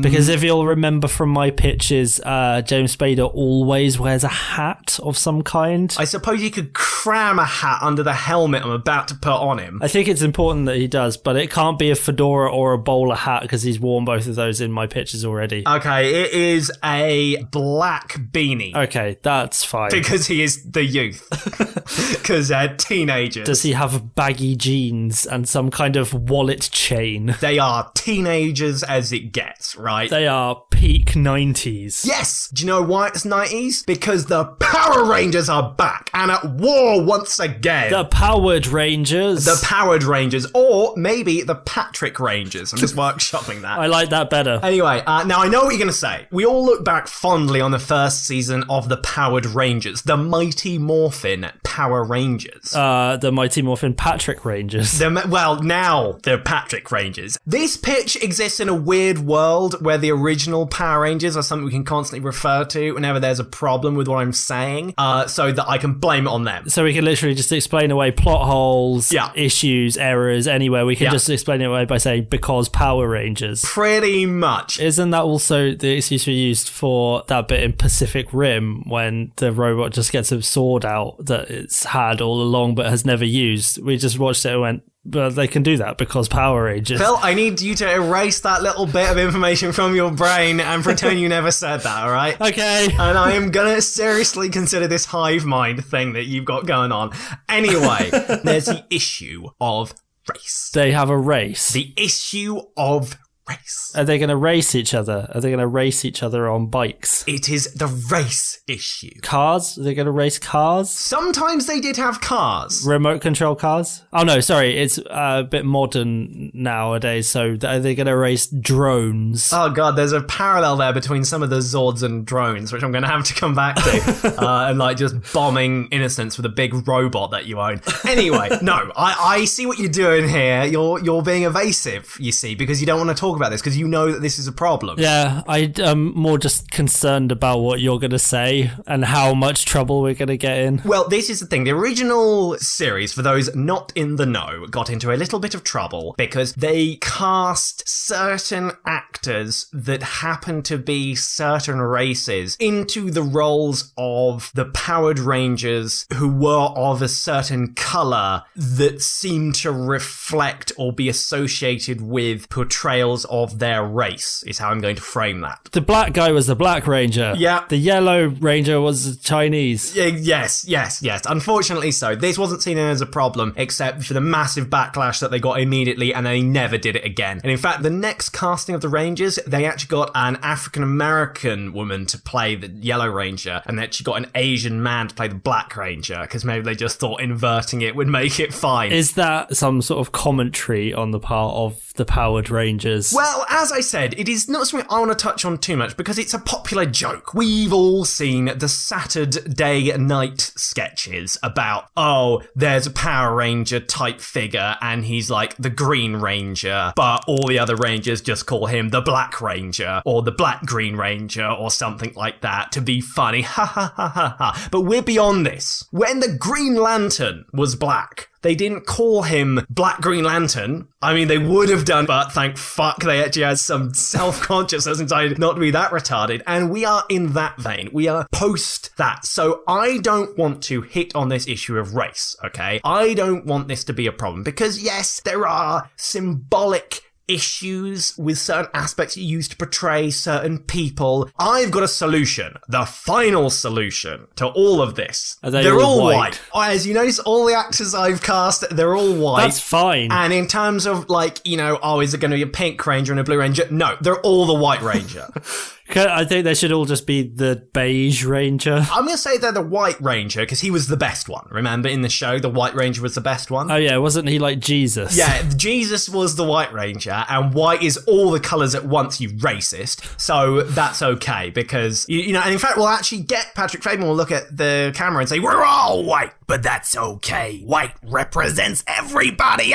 Because if you'll remember from my pitches, James Spader always wears a hat of some kind. I suppose you could cram a hat under the helmet I'm about to put on him. I think it's important that he does, but it can't be a fedora or a bowler hat because he's worn both of those in my pitches already. Okay, it is a black beanie. Okay, that's fine. Because he is the youth. Because they're teenagers. Does he have baggy jeans and some kind of wallet chain? They are teenagers as it gets, right? They are peak 90s. Yes! Do you know why it's 90s? Because the Power Rangers are back and at war once again. The Powered Rangers. The Powered Rangers. Or maybe the Patrick Rangers. I'm just workshopping that. I like that better. Anyway, now I know what you're going to say. We all look back fondly on the first season of the Powered Rangers. The Mighty Morphin Power Rangers. The Mighty Morphin Patrick Rangers. Now they're Patrick Rangers. This pitch exists in a weird world where the original Power Rangers are something we can constantly refer to whenever there's a problem with what I'm saying, so that I can blame it on them. So we can literally just explain away plot holes, issues, errors, anywhere. We can just explain it away by saying, because Power Rangers. Pretty much. Isn't that also the excuse we used for that bit in Pacific Rim when the robot just gets a sword out that it's had all along but has never used? We just watched it and went, but they can do that because Power Rangers. Phil, I need you to erase that little bit of information from your brain and pretend you never said that, all right? Okay. And I am going to seriously consider this hive mind thing that you've got going on. Anyway, there's the issue of race. They have a race. The issue of Race. Are they going to race each other? Are they going to race each other on bikes? It is the race issue. Cars? Are they going to race cars? Sometimes they did have cars. Remote control cars? Oh no, sorry, it's a bit modern nowadays, so are they going to race drones? Oh god, there's a parallel there between some of the Zords and drones, which I'm going to have to come back to, and like just bombing innocents with a big robot that you own. Anyway, no, I see what you're doing here. You're being evasive, you see, because you don't want to talk about this, because you know that this is a problem. Yeah, I'm more just concerned about what you're going to say and how much trouble we're going to get in. Well, this is the thing. The original series, for those not in the know, got into a little bit of trouble because they cast certain actors that happen to be certain races into the roles of the Powered Rangers who were of a certain colour that seemed to reflect or be associated with portrayals of their race, is how I'm going to frame that. The black guy was the Black Ranger. Yeah. The yellow ranger was Chinese. Yes. Unfortunately so. This wasn't seen as a problem, except for the massive backlash that they got immediately, and they never did it again. And in fact, the next casting of the Rangers, they actually got an African-American woman to play the Yellow Ranger, and they actually got an Asian man to play the Black Ranger, because maybe they just thought inverting it would make it fine. Is that some sort of commentary on the part of the Powered Rangers? Well, as I said, it is not something I want to touch on too much, because it's a popular joke. We've all seen the Saturday night sketches about, oh, there's a Power Ranger type figure, and he's like the Green Ranger, but all the other Rangers just call him the Black Ranger, or the Black Green Ranger, or something like that, to be funny. Ha ha ha ha ha. But we're beyond this. When the Green Lantern was black, they didn't call him Black Green Lantern. I mean, they would have done, but thank fuck they actually had some self-consciousness and decided not to be that retarded. And we are in that vein. We are post that. So I don't want to hit on this issue of race, okay? I don't want this to be a problem because, yes, there are symbolic issues with certain aspects you use to portray certain people. I've got a solution. The final solution to all of this. They're all white. As you notice, all the actors I've cast, they're all white. That's fine. And in terms of like, is it going to be a pink ranger and a blue ranger? No, they're all the white ranger. I think they should all just be the beige ranger. I'm going to say they're the white ranger because he was the best one. Remember in the show, the white ranger was the best one? Oh yeah, wasn't he like Jesus? Yeah, Jesus was the white ranger, and white is all the colours at once, you racist. So that's okay because, and in fact, we'll actually get Patrick Fabian will look at the camera and say, we're all white, but that's okay. White represents everybody.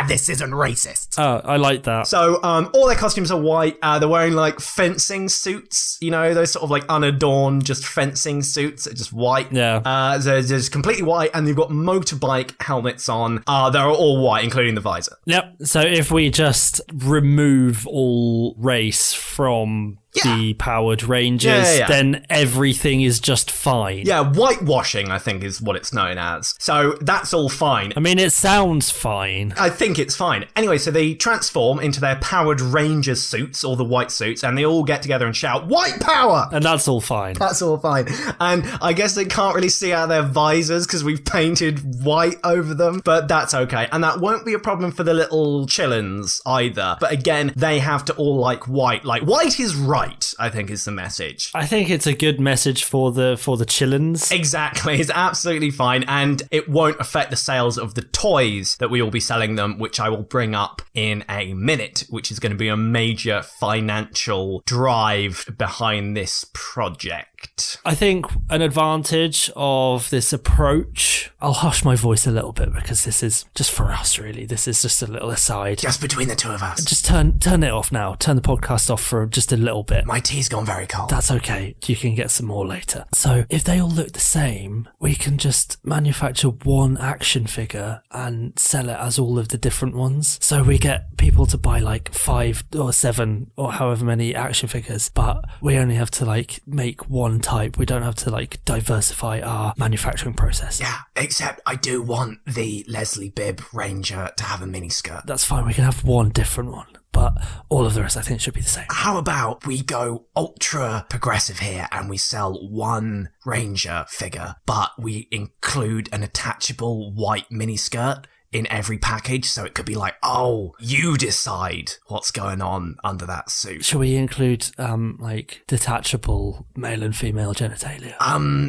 This isn't racist. Oh, I like that. So all their costumes are white. They're wearing like fencing suits, those sort of like unadorned, just fencing suits, just white. Yeah. They're just completely white, and they've got motorbike helmets on. They're all white, including the visor. Yep. So if we just remove all race from the Powered Rangers, then everything is just fine. Yeah, whitewashing, I think, is what it's known as. So that's all fine. I mean, it sounds fine. I think it's fine. Anyway, so they transform into their Powered Ranger suits, or the white suits, and they all get together and shout, "White power!" And that's all fine. That's all fine. And I guess they can't really see out of their visors because we've painted white over them, but that's okay. And that won't be a problem for the little chillins either. But again, they have to all like white. Like, white is right, I think is the message. I think it's a good message for the chillins. Exactly. It's absolutely fine. And it won't affect the sales of the toys that we will be selling them, which I will bring up in a minute, which is going to be a major financial drive behind this project. I think an advantage of this approach, I'll hush my voice a little bit because this is just for us, really. This is just a little aside. Just between the two of us. Just turn it off now. Turn the podcast off for just a little bit. My tea's gone very cold. That's okay. You can get some more later. So if they all look the same, we can just manufacture one action figure and sell it as all of the different ones. So we get people to buy like 5 or 7 or however many action figures, but we only have to like make one type. We don't have to like diversify our manufacturing process. Yeah, except I do want the Leslie Bibb Ranger to have a miniskirt. That's fine. We can have one different one. But all of the rest, I think, should be the same. How about we go ultra progressive here and we sell one Ranger figure, but we include an attachable white miniskirt in every package. So it could be like, oh, you decide what's going on under that suit. Should we include, like, detachable male and female genitalia?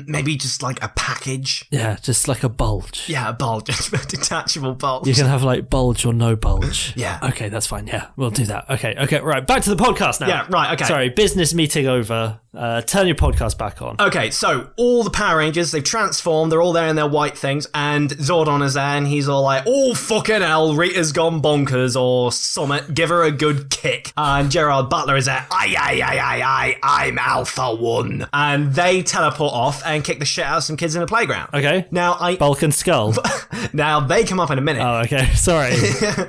Maybe just like a package. Yeah, just like a bulge. Yeah, a bulge. Just a detachable bulge. You can have, like, bulge or no bulge. Yeah. Okay, that's fine. Yeah, we'll do that. Okay, right. Back to the podcast now. Yeah, right, okay. Sorry, business meeting over. Turn your podcast back on. Okay, so all the Power Rangers, they've transformed, they're all there in their white things, and Zordon is there, and he's all like, oh, fucking hell, Rita's gone bonkers, or summit, give her a good kick. And Gerard Butler is there, aye, I'm Alpha One. And they teleport off and kick the shit out of some kids in the playground. Okay. Now, Bulk and Skull. Now, they come up in a minute. Oh, okay. Sorry.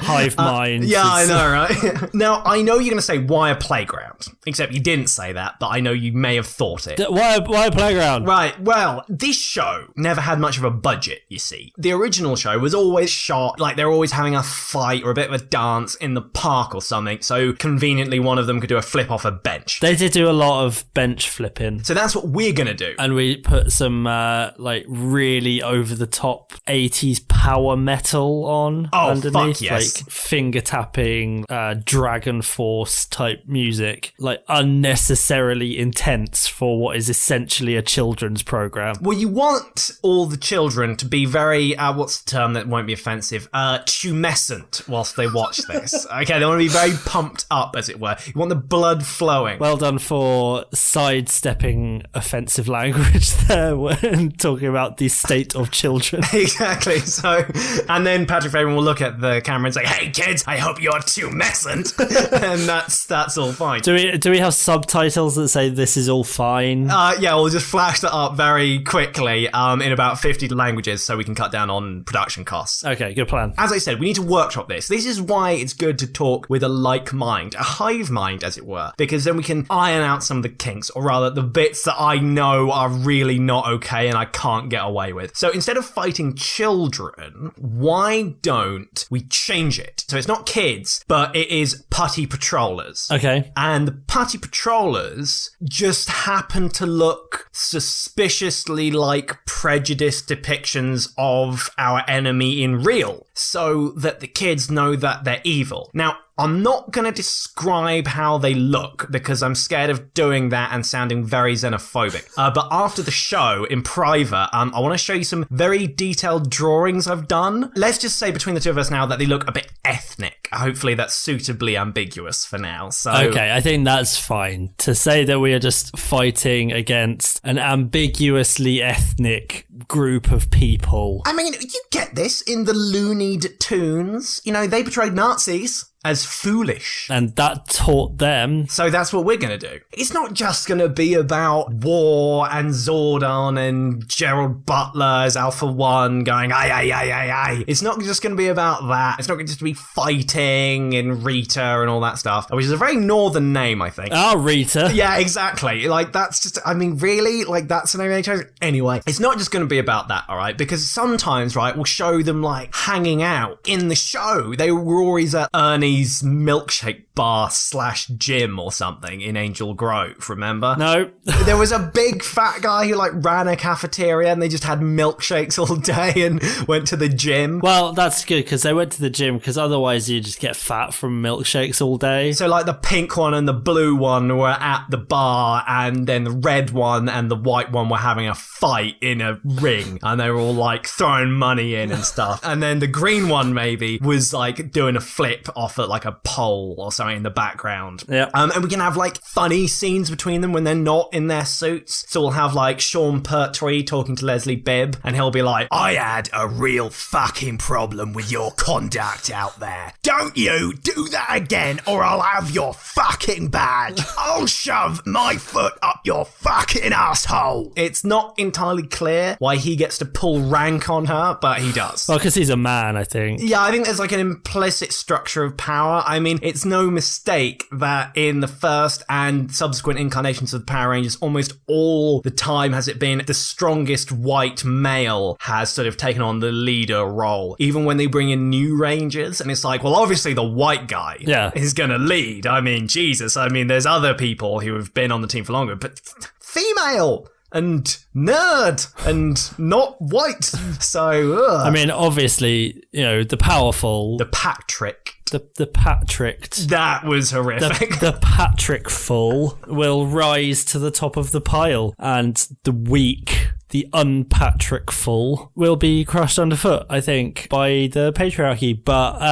Hive mind. Yeah, I know, right? Now, I know you're going to say, why a playground? Except you didn't say that, but I know you may have thought it. Why a playground? Right, well, this show never had much of a budget, you see. The original show was always shot like they're always having a fight or a bit of a dance in the park or something, so conveniently one of them could do a flip off a bench. They did do a lot of bench flipping. So that's what we're going to do. And we put some, like, really over-the-top 80s power metal on underneath. Fuck yes. Like, finger-tapping, Dragon Force type music. Like, unnecessarily intense for what is essentially a children's program. Well, you want all the children to be very, what's the term that won't be offensive? Tumescent whilst they watch this. Okay, they want to be very pumped up, as it were. You want the blood flowing. Well done for sidestepping offensive language there when talking about the state of children. Exactly. So, and then Patrick Fabian will look at the camera and say, hey kids, I hope you're tumescent. And that's all fine. Do we have subtitles that say this is all fine? Yeah, we'll just flash that up very quickly in about 50 languages so we can cut down on production costs. Okay, good plan. As I said, we need to workshop this. This is why it's good to talk with a like mind, a hive mind, as it were, because then we can iron out some of the kinks, or rather the bits that I know are really not okay and I can't get away with. So instead of fighting children, why don't we change it? So it's not kids, but it is putty patrollers. Okay. And the putty patrollers just happen to look suspiciously like prejudiced depictions of our enemy in real, so that the kids know that they're evil. Now, I'm not going to describe how they look because I'm scared of doing that and sounding very xenophobic. But after the show, in private, I want to show you some very detailed drawings I've done. Let's just say between the two of us now that they look a bit ethnic. Hopefully that's suitably ambiguous for now. So okay, I think that's fine. To say that we are just fighting against an ambiguously ethnic group of people. I mean, you get this in the Looney Tunes. You know, they portrayed Nazis as foolish. And that taught them. So that's what we're going to do. It's not just going to be about war and Zordon and Gerald Butler as Alpha One going, aye. It's not just going to be about that. It's not going to just be fighting and Rita and all that stuff, which is a very northern name, I think. Oh, Rita. Yeah, exactly. Like, that's just, I mean, really? Like, that's an name they chose? Anyway, it's not just going to be about that, all right? Because sometimes, right, we'll show them, like, hanging out in the show. They were always at Ernie's milkshake bar / gym or something in Angel Grove, remember? No. There was a big fat guy who like ran a cafeteria and they just had milkshakes all day and went to the gym. Well, that's good because they went to the gym because otherwise you just get fat from milkshakes all day. So like the pink one and the blue one were at the bar and then the red one and the white one were having a fight in a ring and they were all like throwing money in and stuff. And then the green one maybe was like doing a flip off at like a pole or something in the background. Yeah. And we can have like funny scenes between them when they're not in their suits. So we'll have like Sean Pertwee talking to Leslie Bibb and he'll be like, I had a real fucking problem with your conduct out there. Don't you do that again or I'll have your fucking badge. I'll shove my foot up your fucking asshole. It's not entirely clear why he gets to pull rank on her, but he does. Well, because he's a man, I think. Yeah, I think there's like an implicit structure of power. I mean, it's no mistake that in the first and subsequent incarnations of the Power Rangers, almost all the time has it been the strongest white male has sort of taken on the leader role. Even when they bring in new Rangers, and it's like, well, obviously the white guy is going to lead. I mean, Jesus. I mean, there's other people who have been on the team for longer, but female and nerd and not white. So, I mean, obviously, the powerful, the Patrick. The Patricked. That was horrific. The Patrickful will rise to the top of the pile, and the weak, the unpatrickful, will be crushed underfoot, I think, by the patriarchy. But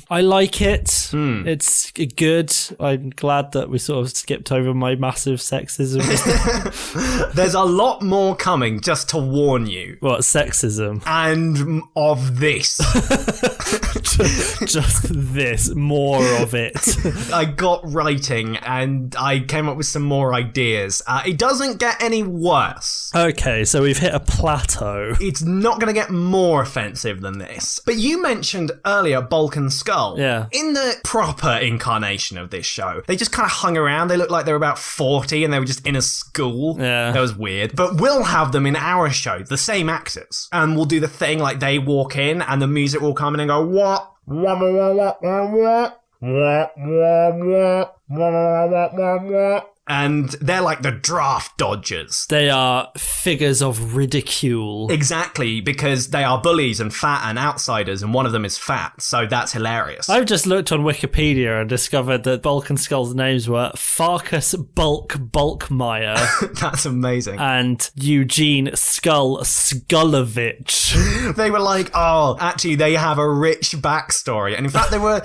I like it. It's good. I'm glad that we sort of skipped over my massive sexism. There's a lot more coming, just to warn you. What, sexism? And of this. Just this, more of it. I got writing and I came up with some more ideas. It doesn't get any worse. Okay, so we've hit a plateau. It's not going to get more offensive than this. But you mentioned earlier Bulk and Skull. Yeah. In the proper incarnation of this show, they just kind of hung around. They looked like they were about 40 and they were just in a school. Yeah. That was weird. But we'll have them in our show, the same actors. And we'll do the thing like they walk in and the music will come in and go, what? And they're like the draft dodgers. They are figures of ridicule. Exactly, because they are bullies and fat and outsiders, and one of them is fat, so that's hilarious. I've just looked on Wikipedia and discovered that Bulk and Skull's names were Farkas Bulkmeyer That's amazing. and Eugene Skullovich. They were like, oh, actually, they have a rich backstory. And in fact, they were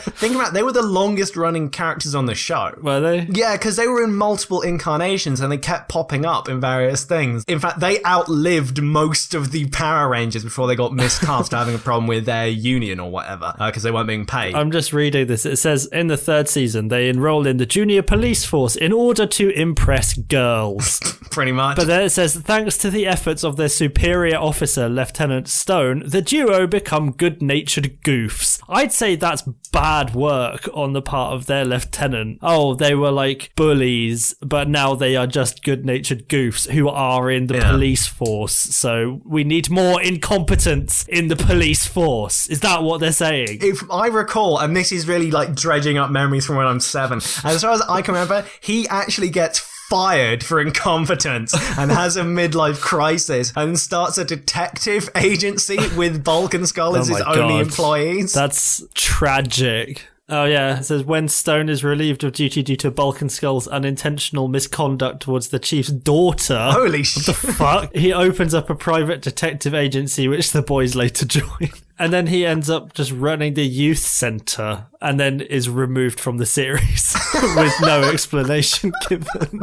the longest running characters on the show. Were they? Yeah, because they were in multiple incarnations and they kept popping up in various things. In fact, they outlived most of the Power Rangers before they got miscast having a problem with their union or whatever, because they weren't being paid. I'm just reading this. It says, in the third season, they enroll in the junior police force in order to impress girls. Pretty much. But then it says, thanks to the efforts of their superior officer, Lieutenant Stone, the duo become good-natured goofs. I'd say that's bad work on the part of their lieutenant. Oh, they were like bullies, but now they are just good-natured goofs who are in the police force. So we need more incompetence in the police force. Is that what they're saying? If I recall, and this is really like dredging up memories from when I'm 7, as far as I can remember, he actually gets fired for incompetence and has a midlife crisis and starts a detective agency with Bulk and Skull as his only employees. That's tragic. Oh yeah, it says when Stone is relieved of duty due to Bulk and Skull's unintentional misconduct towards the chief's daughter. Holy shit. What the fuck? He opens up a private detective agency which the boys later join. And then he ends up just running the youth centre and then is removed from the series with no explanation given.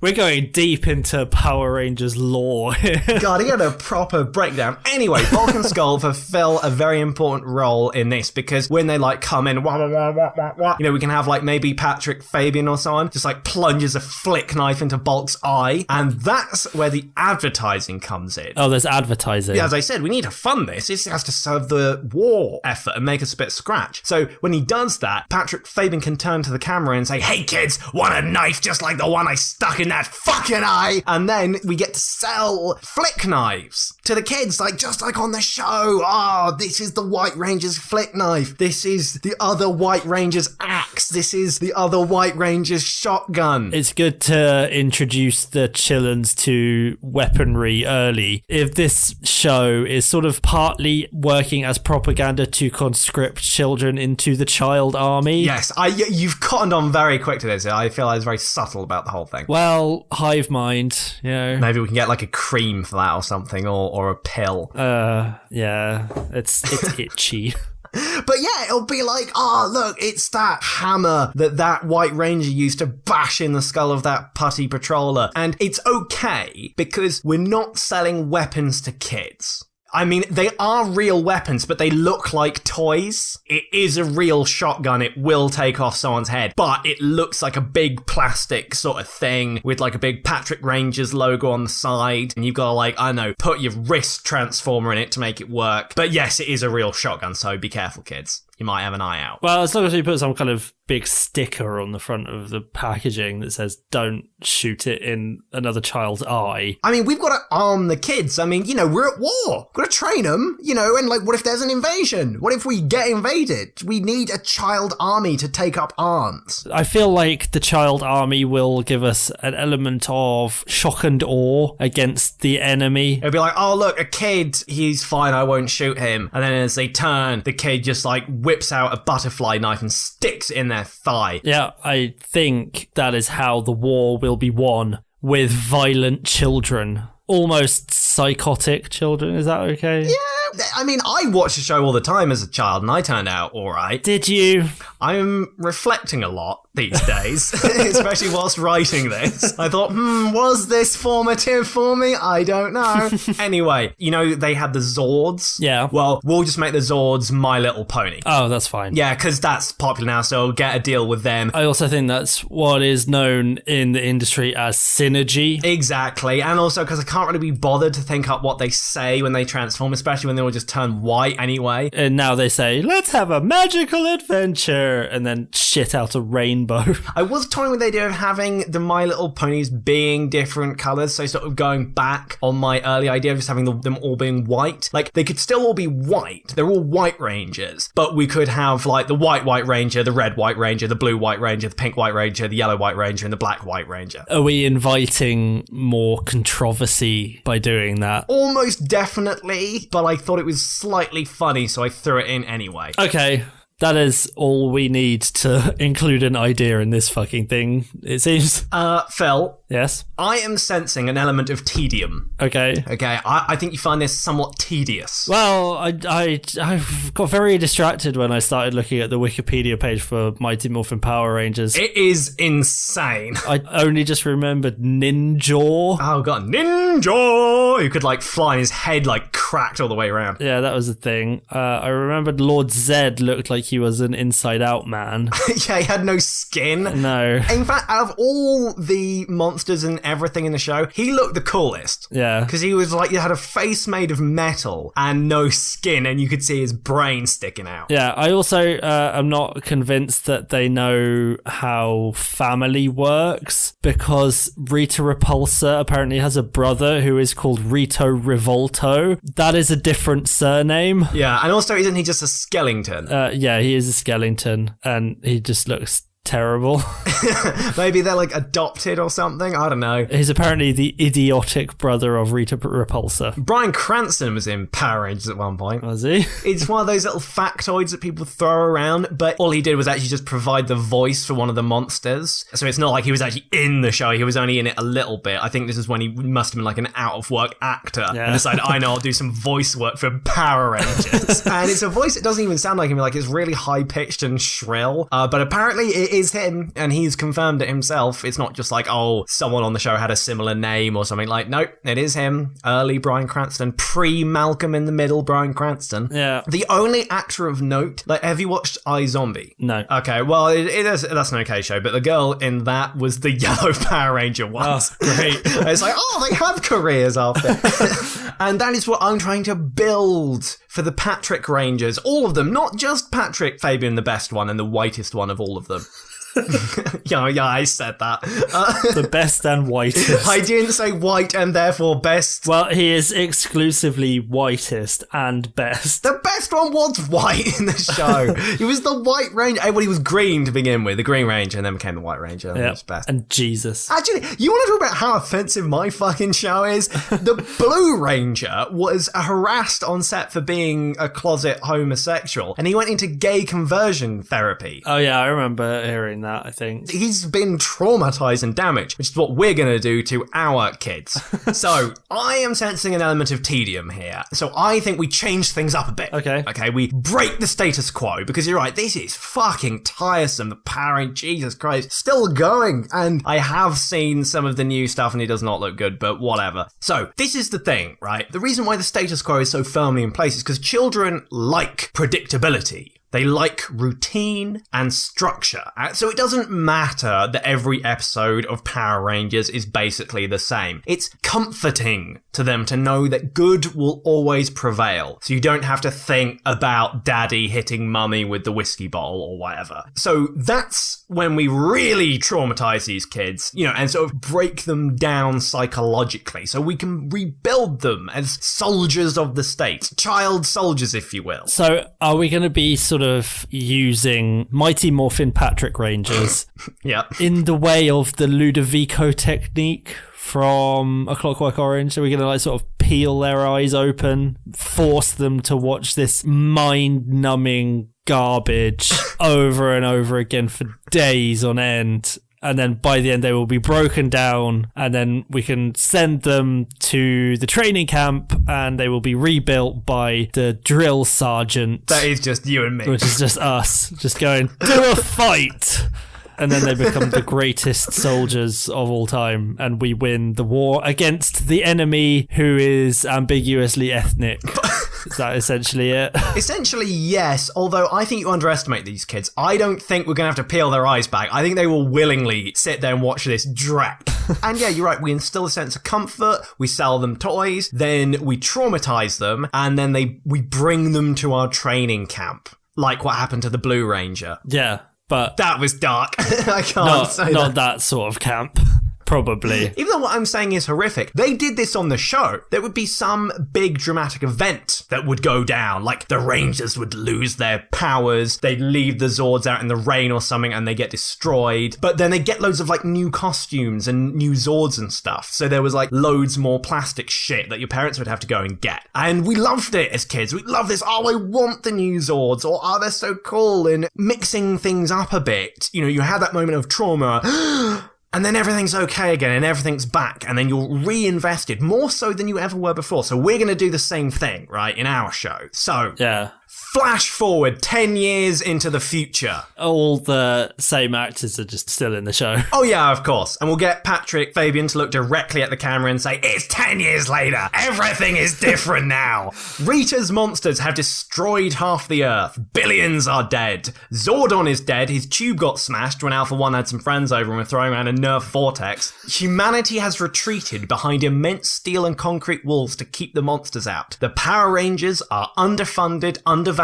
We're going deep into Power Rangers lore here. God, he had a proper breakdown. Anyway, Bulk and Skull fulfill a very important role in this because when they like come in, wah, wah, wah, wah, wah, wah, we can have like maybe Patrick Fabian or someone just like plunges a flick knife into Bulk's eye, and that's where the advertising comes in. Oh, there's advertising. Yeah, as I said, we need to fund this. This has to serve the war effort and make us a bit scratch. So when he does that, Patrick Fabian can turn to the camera and say, hey kids, want a knife just like the one I stuck in that fucking eye? And then we get to sell flick knives to the kids, like just like on the show. Oh, this is the White Ranger's flick knife. This is the other White Ranger's axe. This is the other White Ranger's shotgun. It's good to introduce the Chillons to weaponry early. If this show is sort of partly working as propaganda to conscript children into the child army. Yes, you've cottoned on very quick to this. I feel I was very subtle about the whole thing. Well, hive mind, Maybe we can get like a cream for that or something, or a pill. Yeah, it's itchy. But yeah, it'll be like, oh, look, it's that hammer that White Ranger used to bash in the skull of that putty patroller. And it's okay because we're not selling weapons to kids. I mean, they are real weapons, but they look like toys. It is a real shotgun. It will take off someone's head, but it looks like a big plastic sort of thing with like a big Patrick Rangers logo on the side. And you've got to like, I don't know, put your wrist transformer in it to make it work. But yes, it is a real shotgun, so be careful, kids. you might have an eye out. Well, as long as we put some kind of big sticker on the front of the packaging that says, don't shoot it in another child's eye. I mean, we've got to arm the kids. I mean, we're at war. We've got to train them, and like, what if there's an invasion? What if we get invaded? We need a child army to take up arms. I feel like the child army will give us an element of shock and awe against the enemy. It'll be like, oh, look, a kid, he's fine, I won't shoot him. And then as they turn, the kid just like whips out a butterfly knife and sticks it in their thigh. Yeah, I think that is how the war will be won, with violent children. Almost psychotic children, is that okay? Yeah, I mean, I watched the show all the time as a child and I turned out all right. Did you? I'm reflecting a lot these days, especially whilst writing this. I thought, was this formative for me? I don't know. Anyway, they had the Zords. Yeah. Well, we'll just make the Zords My Little Pony. Oh, that's fine. Yeah, because that's popular now, so get a deal with them. I also think that's what is known in the industry as synergy. Exactly, and also because I can't really be bothered to think up what they say when they transform, especially when they all just turn white anyway. And now they say, let's have a magical adventure, and then shit out a rainbow. I was toying with the idea of having the My Little Ponies being different colours, so sort of going back on my early idea of just having them all being white. Like, they could still all be white. They're all white rangers, but we could have, like, the white ranger, the red white ranger, the blue white ranger, the pink white ranger, the yellow white ranger, and the black white ranger. Are we inviting more controversy by doing that? Almost definitely, but I thought it was slightly funny, so I threw it in anyway. Okay. That is all we need to include an idea in this fucking thing, it seems. Phil. Yes? I am sensing an element of tedium. Okay. Okay, I think you find this somewhat tedious. Well, I got very distracted when I started looking at the Wikipedia page for Mighty Morphin Power Rangers. It is insane. I only just remembered Ninja. Oh god, Ninja! Who could like fly and his head like cracked all the way around. Yeah, that was the thing. I remembered Lord Zed looked like he was an inside-out man. Yeah, he had no skin. No. In fact, out of all the monsters and everything in the show, he looked the coolest. Yeah. Because he was like, he had a face made of metal and no skin, and you could see his brain sticking out. Yeah, I also am not convinced that they know how family works, because Rita Repulsa apparently has a brother who is called Rito Revolto. That is a different surname. Yeah, and also isn't he just a skeleton? Yeah, he is a skeleton, and he just looks terrible. Maybe they're like adopted or something. I don't know. He's apparently the idiotic brother of Rita Repulsa. Bryan Cranston was in Power Rangers at one point. Was he? It's one of those little factoids that people throw around, but all he did was actually just provide the voice for one of the monsters. So it's not like he was actually in the show. He was only in it a little bit. I think this is when he must have been like an out-of-work actor and decided, I know, I'll do some voice work for Power Rangers. And it's a voice that doesn't even sound like him. Like, it's really high-pitched and shrill. But apparently it is him, and he's confirmed it himself. It's not just like, oh, someone on the show had a similar name or something. Like, nope, it is him. Early Bryan Cranston, pre-Malcolm in the Middle Bryan Cranston. Yeah. The only actor of note, like, have you watched iZombie? No. Okay, well, that's an okay show, but the girl in that was the yellow Power Ranger once. Oh, great. It's like, oh, they have careers after. And that is what I'm trying to build for the Patrick Rangers. All of them, not just Patrick, Fabian, the best one and the whitest one of all of them. yeah, I said that. The best and whitest. I didn't say white and therefore best. Well, he is exclusively whitest and best. The best one was white in the show. He was the White Ranger. Well, he was green to begin with, the Green Ranger, and then became the White Ranger. Yeah, was best. and Jesus. Actually, you want to talk about how offensive my fucking show is? The Blue Ranger was harassed on set for being a closet homosexual, and he went into gay conversion therapy. Oh yeah, I remember hearing that, I think. He's been traumatized and damaged, which is what we're going to do to our kids. So, I am sensing an element of tedium here. So, I think we change things up a bit. Okay. Okay, we break the status quo, because you're right, this is fucking tiresome. The Power Rangers, Jesus Christ, still going. And I have seen some of the new stuff and it does not look good, but whatever. So, this is the thing, right? The reason why the status quo is so firmly in place is because children like predictability. They like routine and structure. So it doesn't matter that every episode of Power Rangers is basically the same. It's comforting to them to know that good will always prevail. So you don't have to think about daddy hitting mummy with the whiskey bottle or whatever. So that's when we really traumatize these kids, and sort of break them down psychologically so we can rebuild them as soldiers of the state. Child soldiers, if you will. So are we going to be sort of using Mighty Morphin Patrick Rangers Yeah. in the way of the Ludovico technique from A Clockwork Orange? Are we going to sort of peel their eyes open, force them to watch this mind-numbing garbage over and over again for days on end? And then by the end, they will be broken down, and then we can send them to the training camp, and they will be rebuilt by the drill sergeant. That is just you and me. Which is just us, just going, do a fight! And then they become the greatest soldiers of all time, and we win the war against the enemy who is ambiguously ethnic. Is that essentially it? Essentially, yes, although I think you underestimate these kids. I don't think we're going to have to peel their eyes back. I think they will willingly sit there and watch this dreck. And yeah, you're right, we instill a sense of comfort, we sell them toys, then we traumatize them, and then we bring them to our training camp. Like what happened to the Blue Ranger. Yeah, but... That was dark. I can't say not that sort of camp. Probably. Even though what I'm saying is horrific, they did this on the show. There would be some big dramatic event that would go down, like the Rangers would lose their powers, they'd leave the Zords out in the rain or something and they get destroyed, but then they get loads of new costumes and new Zords and stuff, so there was loads more plastic shit that your parents would have to go and get. And we loved it as kids. We loved this, I want the new Zords, or they're so cool, and mixing things up a bit. You had that moment of trauma and then everything's okay again and everything's back and then you're reinvested more so than you ever were before. So we're going to do the same thing, right, in our show. So yeah. Flash forward 10 years into the future. All the same actors are just still in the show. Oh yeah, of course. And we'll get Patrick Fabian to look directly at the camera and say, it's 10 years later. Everything is different now. Rita's monsters have destroyed half the Earth. Billions are dead. Zordon is dead. His tube got smashed when Alpha 1 had some friends over and were throwing around a Nerf vortex. Humanity has retreated behind immense steel and concrete walls to keep the monsters out. The Power Rangers are underfunded, undervalued.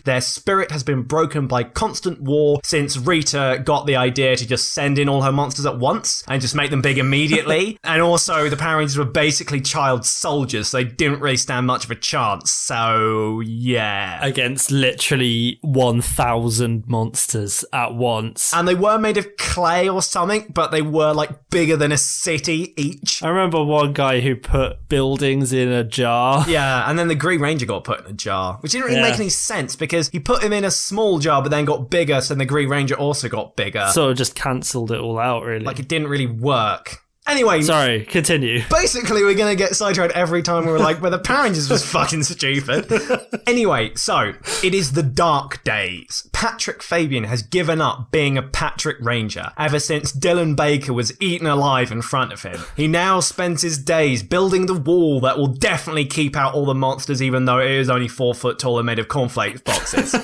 Their spirit has been broken by constant war since Rita got the idea to just send in all her monsters at once and just make them big immediately. And also the Power Rangers were basically child soldiers, so they didn't really stand much of a chance. So yeah. Against literally 1,000 monsters at once. And they were made of clay or something, but they were bigger than a city each. I remember one guy who put buildings in a jar. Yeah, and then the Green Ranger got put in a jar, which didn't really make any sense because he put him in a small jar but then got bigger, so then the Green Ranger also got bigger. Sort of just cancelled it all out, really. It didn't really work. Anyway. Sorry, continue. Basically, we're going to get sidetracked every time we're well, the Power Rangers was fucking stupid. Anyway, so, it is the dark days. Patrick Fabian has given up being a Patrick Ranger ever since Dylan Baker was eaten alive in front of him. He now spends his days building the wall that will definitely keep out all the monsters, even though it is only 4 foot tall and made of cornflakes boxes.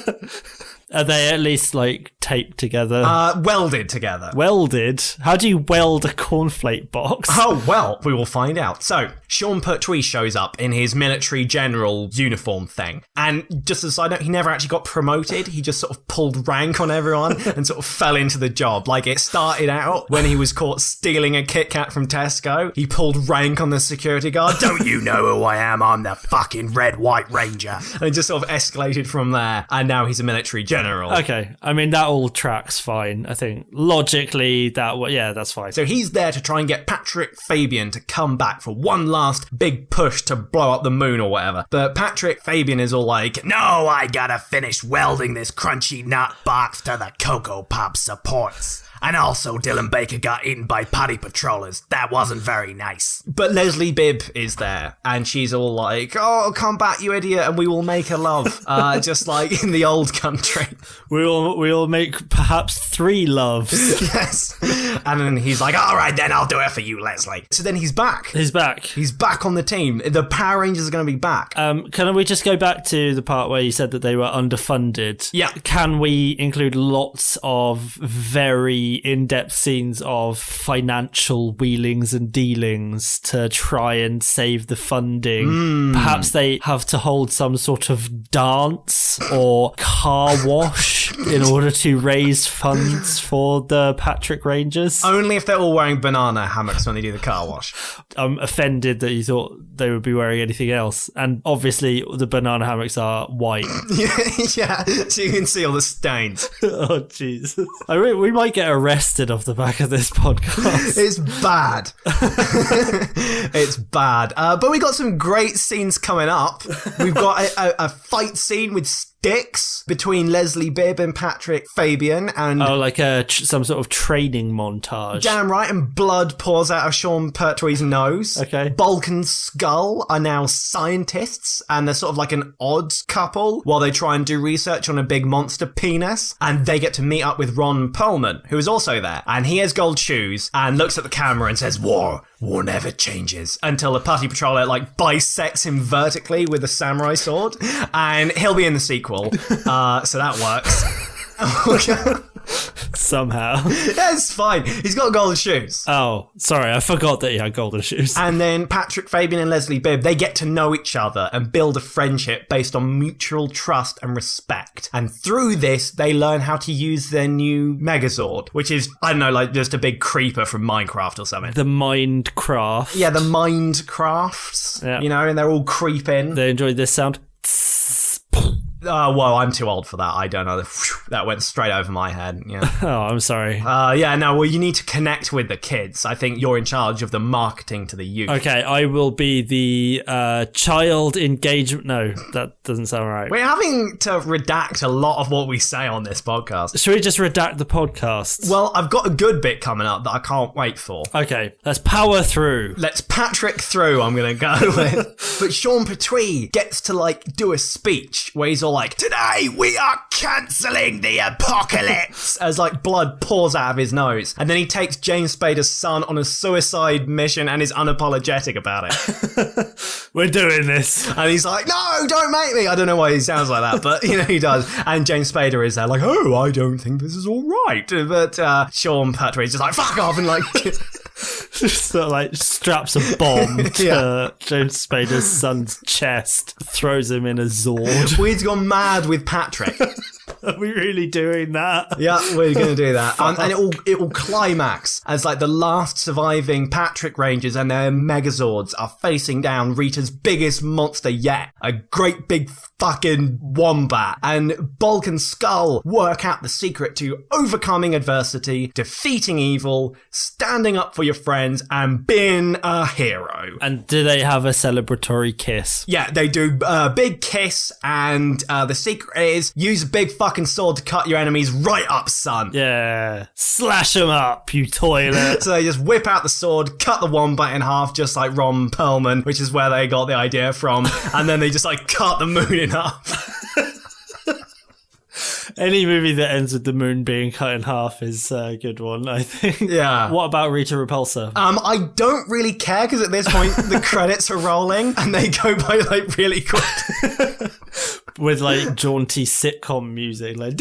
Are they at least taped together? Welded together. Welded? How do you weld a cornflake box? Oh, well, we will find out. So, Sean Pertwee shows up in his military general uniform thing. And just as a side note, he never actually got promoted. He just sort of pulled rank on everyone and sort of fell into the job. It started out when he was caught stealing a Kit Kat from Tesco. He pulled rank on the security guard. Don't you know who I am? I'm the fucking Red White Ranger. And it just sort of escalated from there. And now he's a military general. Okay, I mean, that all tracks fine. I think logically that's fine. So he's there to try and get Patrick Fabian to come back for one last big push to blow up the moon or whatever. But Patrick Fabian is all no, I gotta finish welding this crunchy nut box to the Cocoa Pop supports. And also, Dylan Baker got eaten by potty patrollers. That wasn't very nice. But Leslie Bibb is there, and she's all oh, come back, you idiot, and we will make a love. Just like in the old country. We will make perhaps 3 loves. Yes. And then he's all right, then I'll do it for you, Leslie. So then he's back. He's back. He's back on the team. The Power Rangers are going to be back. Can we just go back to the part where you said that they were underfunded? Yeah. Can we include lots of very the in-depth scenes of financial wheelings and dealings to try and save the funding. Perhaps they have to hold some sort of dance or car wash in order to raise funds for the Patrick Rangers. Only if they're all wearing banana hammocks when they do the car wash. I'm offended that you thought they would be wearing anything else. And obviously the banana hammocks are white. Yeah, so you can see all the stains. Oh, Jesus. We might get arrested off the back of this podcast. It's bad. It's bad. But we got some great scenes coming up. We've got a fight scene with sticks between Leslie Bibb and Patrick Fabian. And like some sort of training montage. Damn right, and blood pours out of Sean Pertwee's nose. Okay. Bulk and Skull are now scientists, and they're sort of like an odd couple while they try and do research on a big monster penis. And they get to meet up with Ron Perlman, who is also there. And he has gold shoes and looks at the camera and says, War never changes. Until the Putty Patroller bisects him vertically with a samurai sword. And he'll be in the sequel. So that works. Somehow. Yeah, it's fine. He's got gold shoes. Oh, sorry. I forgot that he had golden shoes. And then Patrick Fabian and Leslie Bibb, they get to know each other and build a friendship based on mutual trust and respect. And through this, they learn how to use their new Megazord, which is, I don't know, just a big creeper from Minecraft or something. The Mindcraft. Yeah, the Mindcrafts. Yeah. And they're all creeping. They enjoyed this sound. Well, I'm too old for that. I don't know. That went straight over my head. Yeah. Oh, I'm sorry. You need to connect with the kids. I think you're in charge of the marketing to the youth. Okay, I will be the child engagement. No, that doesn't sound right. We're having to redact a lot of what we say on this podcast. Should we just redact the podcast? Well, I've got a good bit coming up that I can't wait for. Okay, let's power through. Let's Patrick through, I'm going to go with. But Sean Pertwee gets to, do a speech where he's all like, today we are cancelling the apocalypse, as blood pours out of his nose. And then he takes James Spader's son on a suicide mission and is unapologetic about it. We're doing this. And he's like, no, don't make me. I don't know why he sounds like that, but he does. And James Spader is there oh, I don't think this is all right. But Sean Pertwee is just like, fuck off, and sort of straps a bomb to James Spader's son's chest, throws him in a Zord. We've gone mad with Patrick. Are we really doing that? Yeah, we're going to do that. And it will climax as the last surviving Patrick Rangers and their Megazords are facing down Rita's biggest monster yet. A great big fucking wombat. And Bulk and Skull work out the secret to overcoming adversity, defeating evil, standing up for your friends, and being a hero. And do they have a celebratory kiss? Yeah, they do a big kiss, and the secret is use a big fucking sword to cut your enemies right up, son. Yeah. Slash them up, you toilet. So they just whip out the sword, cut the wombat in half, just like Ron Perlman, which is where they got the idea from, and then they just cut the moon in half. Any movie that ends with the moon being cut in half is a good one, I think. Yeah. What about Rita Repulsa? I don't really care, because at this point the credits are rolling and they go by really quick. With jaunty sitcom music, Yeah.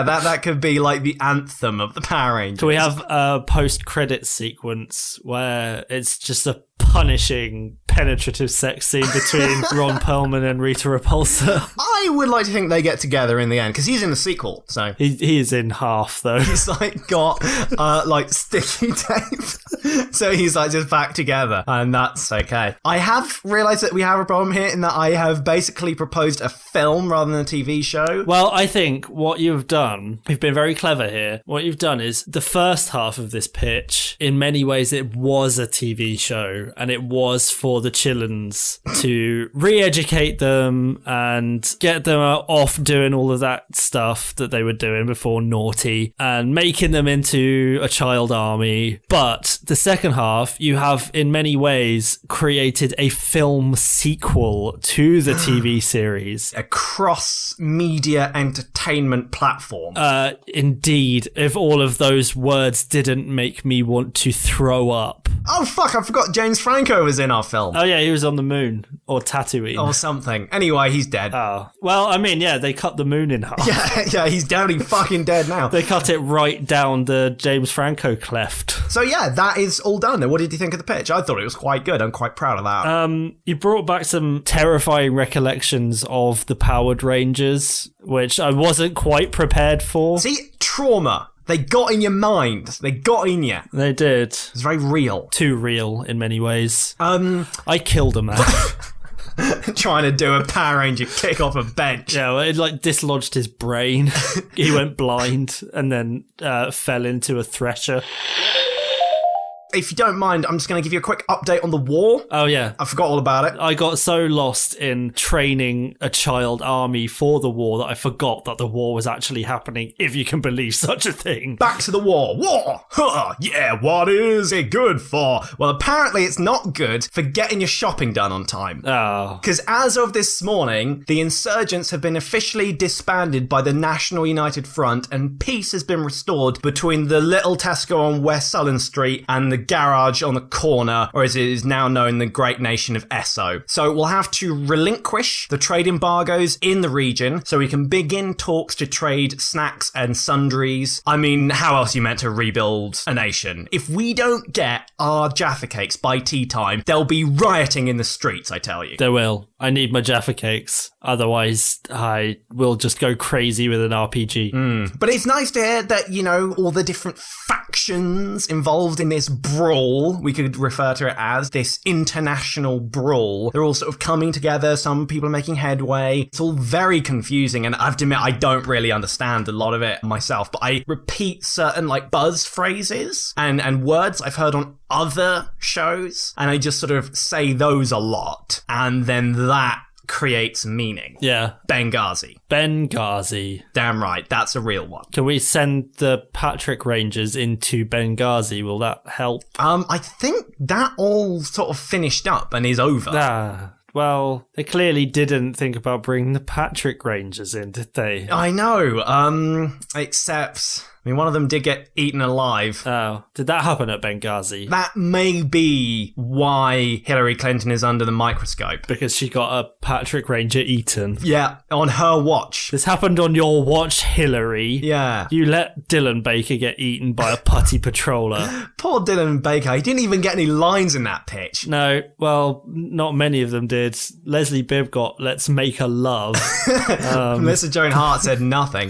That could be the anthem of the Power Rangers. Can we have a post-credit sequence where it's just a punishing, penetrative sex scene between Ron Perlman and Rita Repulsa? I would like to think they get together in the end, because he's in the sequel, so... He is in half, though. He's, got, sticky tape. So he's, just back together, and that's okay. I have realised that we have a problem here in that I have basically proposed a film rather than a TV show. Well, I think what you've done, you've been very clever here. What you've done is the first half of this pitch, in many ways, it was a TV show, and it was for the chillins to re-educate them and get them off doing all of that stuff that they were doing before naughty and making them into a child army. But the second second half, you have in many ways created a film sequel to the TV series. A cross-media entertainment platform. Indeed, if all of those words didn't make me want to throw up. Oh, fuck, I forgot James Franco was in our film. Oh, yeah, he was on the moon. Or Tatooine. Or something. Anyway, he's dead. Oh. Well, I mean, yeah, they cut the moon in half. Yeah, he's downly fucking dead now. They cut it right down the James Franco cleft. So yeah, that is all done. What did you think of the pitch? I thought it was quite good. I'm quite proud of that. You brought back some terrifying recollections of the Powered Rangers, which I wasn't quite prepared for. See, trauma. They got in your mind. They got in you. They did. It's very real. Too real in many ways. I killed a man. Trying to do a Power Ranger kick off a bench. Yeah, well, it dislodged his brain. He went blind and then fell into a thresher. If you don't mind, I'm just going to give you a quick update on the war. Oh, yeah. I forgot all about it. I got so lost in training a child army for the war that I forgot that the war was actually happening, if you can believe such a thing. Back to the war. War! Huh, yeah, what is it good for? Well, apparently it's not good for getting your shopping done on time. Oh. Because as of this morning, the insurgents have been officially disbanded by the National United Front and peace has been restored between the little Tesco on West Sullen Street and the garage on the corner, or as it is now known, the great nation of Esso. So we'll have to relinquish the trade embargoes in the region so we can begin talks to trade snacks and sundries. I mean, how else are you meant to rebuild a nation? If we don't get our Jaffa cakes by tea time, they'll be rioting in the streets, I tell you. There will. I need my Jaffa cakes. Otherwise, I will just go crazy with an RPG. But it's nice to hear that, you know, all the different factions involved in this brawl, we could refer to it as, this international brawl, they're all sort of coming together. Some people are making headway. It's all very confusing, and I have to admit, I don't really understand a lot of it myself, but I repeat certain, like, buzz phrases and words I've heard on other shows, and I just sort of say those a lot, and then that creates meaning. Yeah. Benghazi. Damn right, that's a real one. Can we send the Patrick Rangers into Benghazi? Will that help? I think that all sort of finished up and is over. Well, they clearly didn't think about bringing the Patrick Rangers in, did they? I know, except... I mean, one of them did get eaten alive. Oh, did that happen at Benghazi? That may be why Hillary Clinton is under the microscope. Because she got a Patrick Ranger eaten. Yeah, on her watch. This happened on your watch, Hillary. Yeah. You let Dylan Baker get eaten by a putty patroller. Poor Dylan Baker. He didn't even get any lines in that pitch. No, well, not many of them did. Leslie Bibb got Let's Make a Love. Melissa Joan Hart said nothing.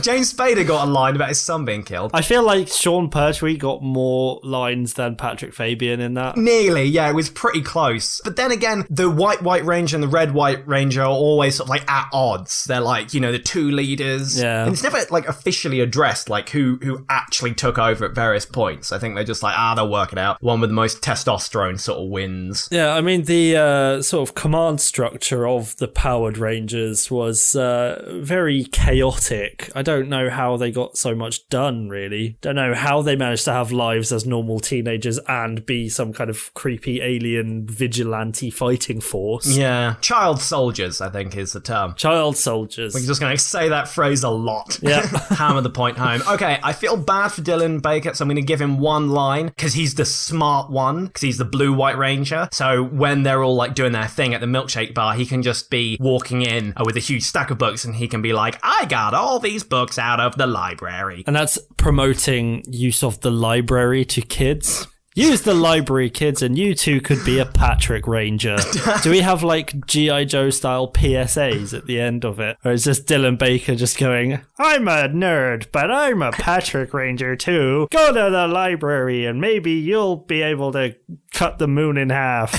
James Spader got a line about his son being killed. I feel like Sean Pertwee got more lines than Patrick Fabian in that. Nearly, yeah, it was pretty close. But then again, the White Ranger and the Red White Ranger are always sort of like at odds. They're like, you know, the two leaders. Yeah. And it's never like officially addressed, like who actually took over at various points. I think they're just like, they'll work it out. The one with the most testosterone sort of wins. Yeah, I mean, the sort of command structure of the Powered Rangers was very chaotic. I don't know how they got so much done, really. Don't know how they managed to have lives as normal teenagers and be some kind of creepy alien vigilante fighting force. Yeah. Child soldiers, I think, is the term. Child soldiers. We're just going to say that phrase a lot. Yeah. Hammer the point home. Okay, I feel bad for Dylan Baker, so I'm going to give him one line, because he's the smart one, because he's the Blue-White Ranger. So when they're all like doing their thing at the milkshake bar, he can just be walking in with a huge stack of books, and he can be like, I got all these books out of the library. And that's promoting use of the library to kids. Use the library, kids, and you too could be a Patrick Ranger. Do we have like G.I. Joe style PSAs at the end of it? Or is just Dylan Baker just going, I'm a nerd, but I'm a Patrick Ranger too. Go to the library and maybe you'll be able to cut the moon in half.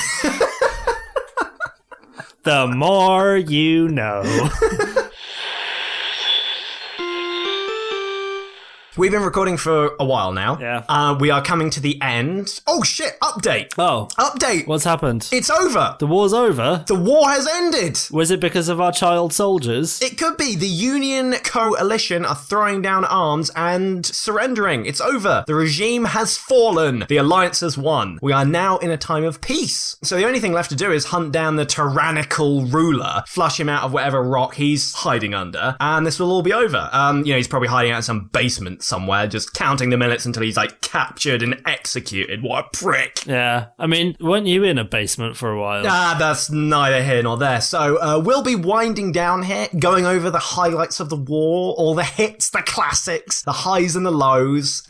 The more you know. We've been recording for a while now. Yeah. We are coming to the end. Oh shit, update. Oh. Update. What's happened? It's over. The war's over? The war has ended. Was it because of our child soldiers? It could be. The Union coalition are throwing down arms and surrendering. It's over. The regime has fallen. The alliance has won. We are now in a time of peace. So the only thing left to do is hunt down the tyrannical ruler, flush him out of whatever rock he's hiding under, and this will all be over. He's probably hiding out in some basement somewhere, just counting the minutes until he's captured and executed. What a prick. Yeah. I mean, weren't you in a basement for a while? That's neither here nor there. So we'll be winding down here, going over the highlights of the war, all the hits, the classics, the highs and the lows.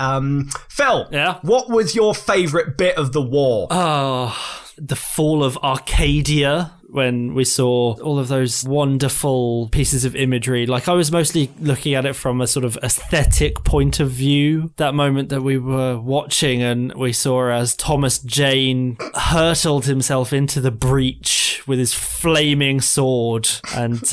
Phil, yeah? What was your favourite bit of the war? Oh, the fall of Arcadia, when we saw all of those wonderful pieces of imagery. I was mostly looking at it from a sort of aesthetic point of view. That moment that we were watching and we saw as Thomas Jane hurtled himself into the breach with his flaming sword and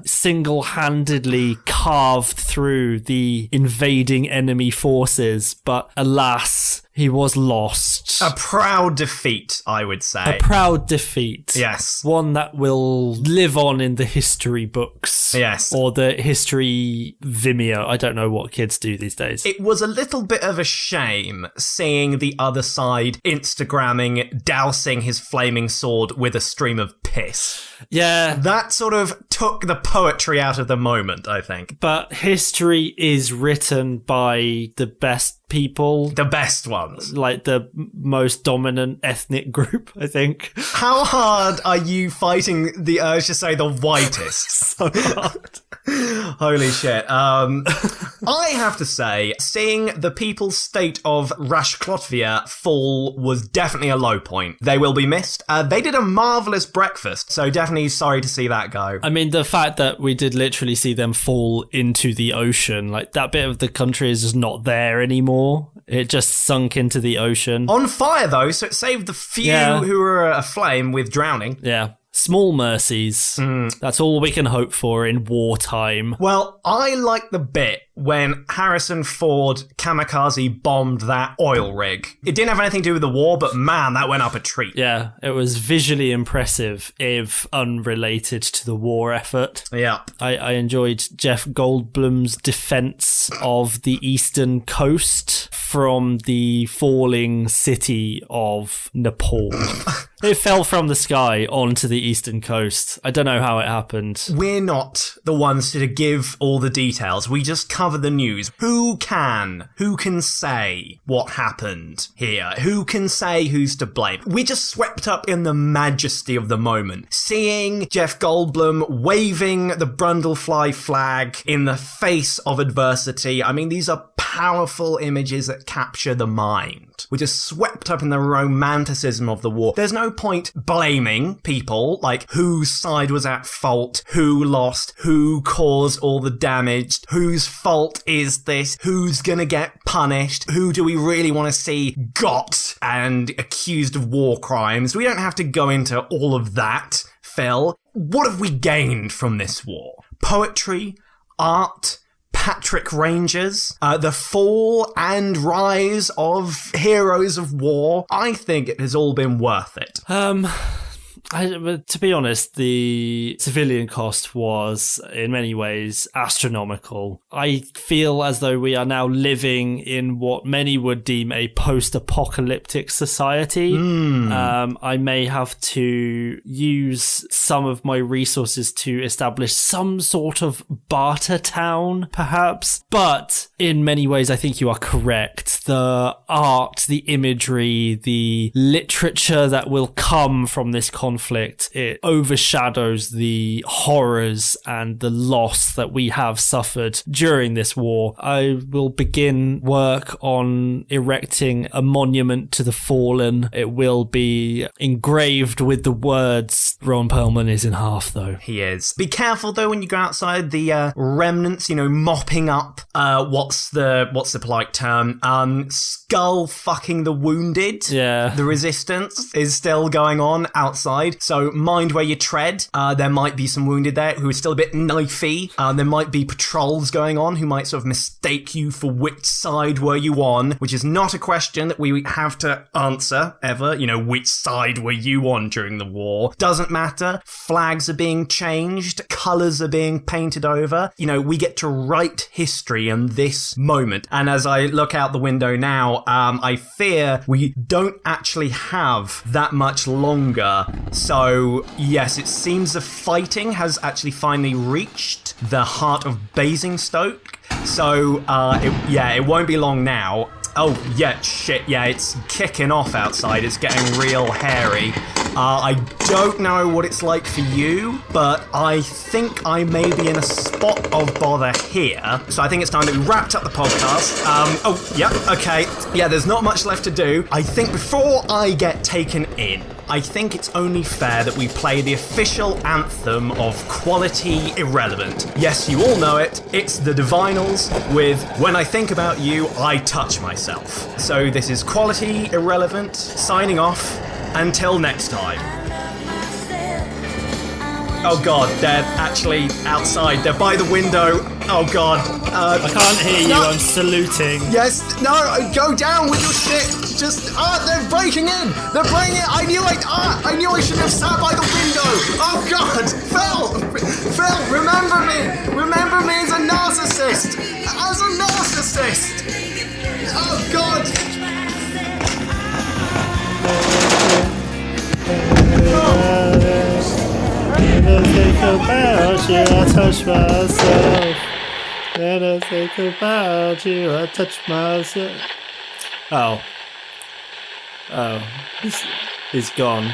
single-handedly carved through the invading enemy forces. But alas, he was lost. A proud defeat, I would say. A proud defeat. Yes. One that will live on in the history books. Yes. Or the history Vimeo. I don't know what kids do these days. It was a little bit of a shame seeing the other side Instagramming, dousing his flaming sword with a stream of piss. Yeah. That sort of took the poetry out of the moment, I think. But history is written by the best people. The best ones. The most dominant ethnic group, I think. How hard are you fighting the urge to say the whitest? So hard. Holy shit. I have to say, seeing the People's State of Rashklotvia fall was definitely a low point. They will be missed. They did a marvellous breakfast, so definitely sorry to see that go. I mean, the fact that we did literally see them fall into the ocean, that bit of the country is just not there anymore. It just sunk into the ocean. On fire, though, so it saved the few who were aflame with drowning. Yeah. Small mercies. That's all we can hope for in wartime. Well, I like the bit when Harrison Ford kamikaze bombed that oil rig. It didn't have anything to do with the war, but man, that went up a treat. Yeah, it was visually impressive, if unrelated to the war effort. Yeah. I enjoyed Jeff Goldblum's defense of the eastern coast from the falling city of Nepal. It fell from the sky onto the eastern coast. I don't know how it happened. We're not the ones to give all the details. We just cover the news. Who can say what happened here? Who can say who's to blame? We're just swept up in the majesty of the moment. Seeing Jeff Goldblum waving the Brundlefly flag in the face of adversity. I mean, these are powerful images that capture the mind. We're just swept up in the romanticism of the war. There's no point blaming people, whose side was at fault, who lost, who caused all the damage, whose fault is this, who's gonna get punished, who do we really want to see got and accused of war crimes. We don't have to go into all of that, Phil. What have we gained from this war? Poetry, art, Patrick Rangers, the fall and rise of heroes of war. I think it has all been worth it. To be honest, the civilian cost was in many ways astronomical. I feel as though we are now living in what many would deem a post-apocalyptic society. I may have to use some of my resources to establish some sort of barter town, perhaps. But in many ways, I think you are correct. The art, the imagery, the literature that will come from this conflict, it overshadows the horrors and the loss that we have suffered during this war. I will begin work on erecting a monument to the fallen. It will be engraved with the words, Ron Perlman is in half, though. He is. Be careful, though, when you go outside the remnants, mopping up, what's the polite term? skull fucking the wounded. Yeah. The resistance is still going on outside, so mind where you tread. There might be some wounded there who are still a bit knifey. There might be patrols going on who might sort of mistake you for which side were you on, which is not a question that we have to answer ever. You know, which side were you on during the war? Doesn't matter. Flags are being changed. Colours are being painted over. You know, we get to write history in this moment. And as I look out the window now, I fear we don't actually have that much longer. So, yes, it seems the fighting has actually finally reached the heart of Basingstoke. So, it won't be long now. Oh, yeah, shit, yeah, it's kicking off outside. It's getting real hairy. I don't know what it's like for you, but I think I may be in a spot of bother here. So I think it's time that we wrapped up the podcast. Okay. Yeah, there's not much left to do. I think before I get taken in, I think it's only fair that we play the official anthem of Quality Irrelevant. Yes, you all know it. It's the Divinals with When I Think About You, I Touch Myself. So this is Quality Irrelevant, signing off. Until next time. Oh god, they're actually outside. They're by the window. Oh god. I can't hear you, I'm saluting. Yes, no, go down with your shit. Just, they're breaking in. They're breaking in. I knew I should have sat by the window. Oh god, Phil, remember me. Remember me as a narcissist. Oh god. When I think about you, I touch myself. When I think about you, I touch myself. Oh, he's gone.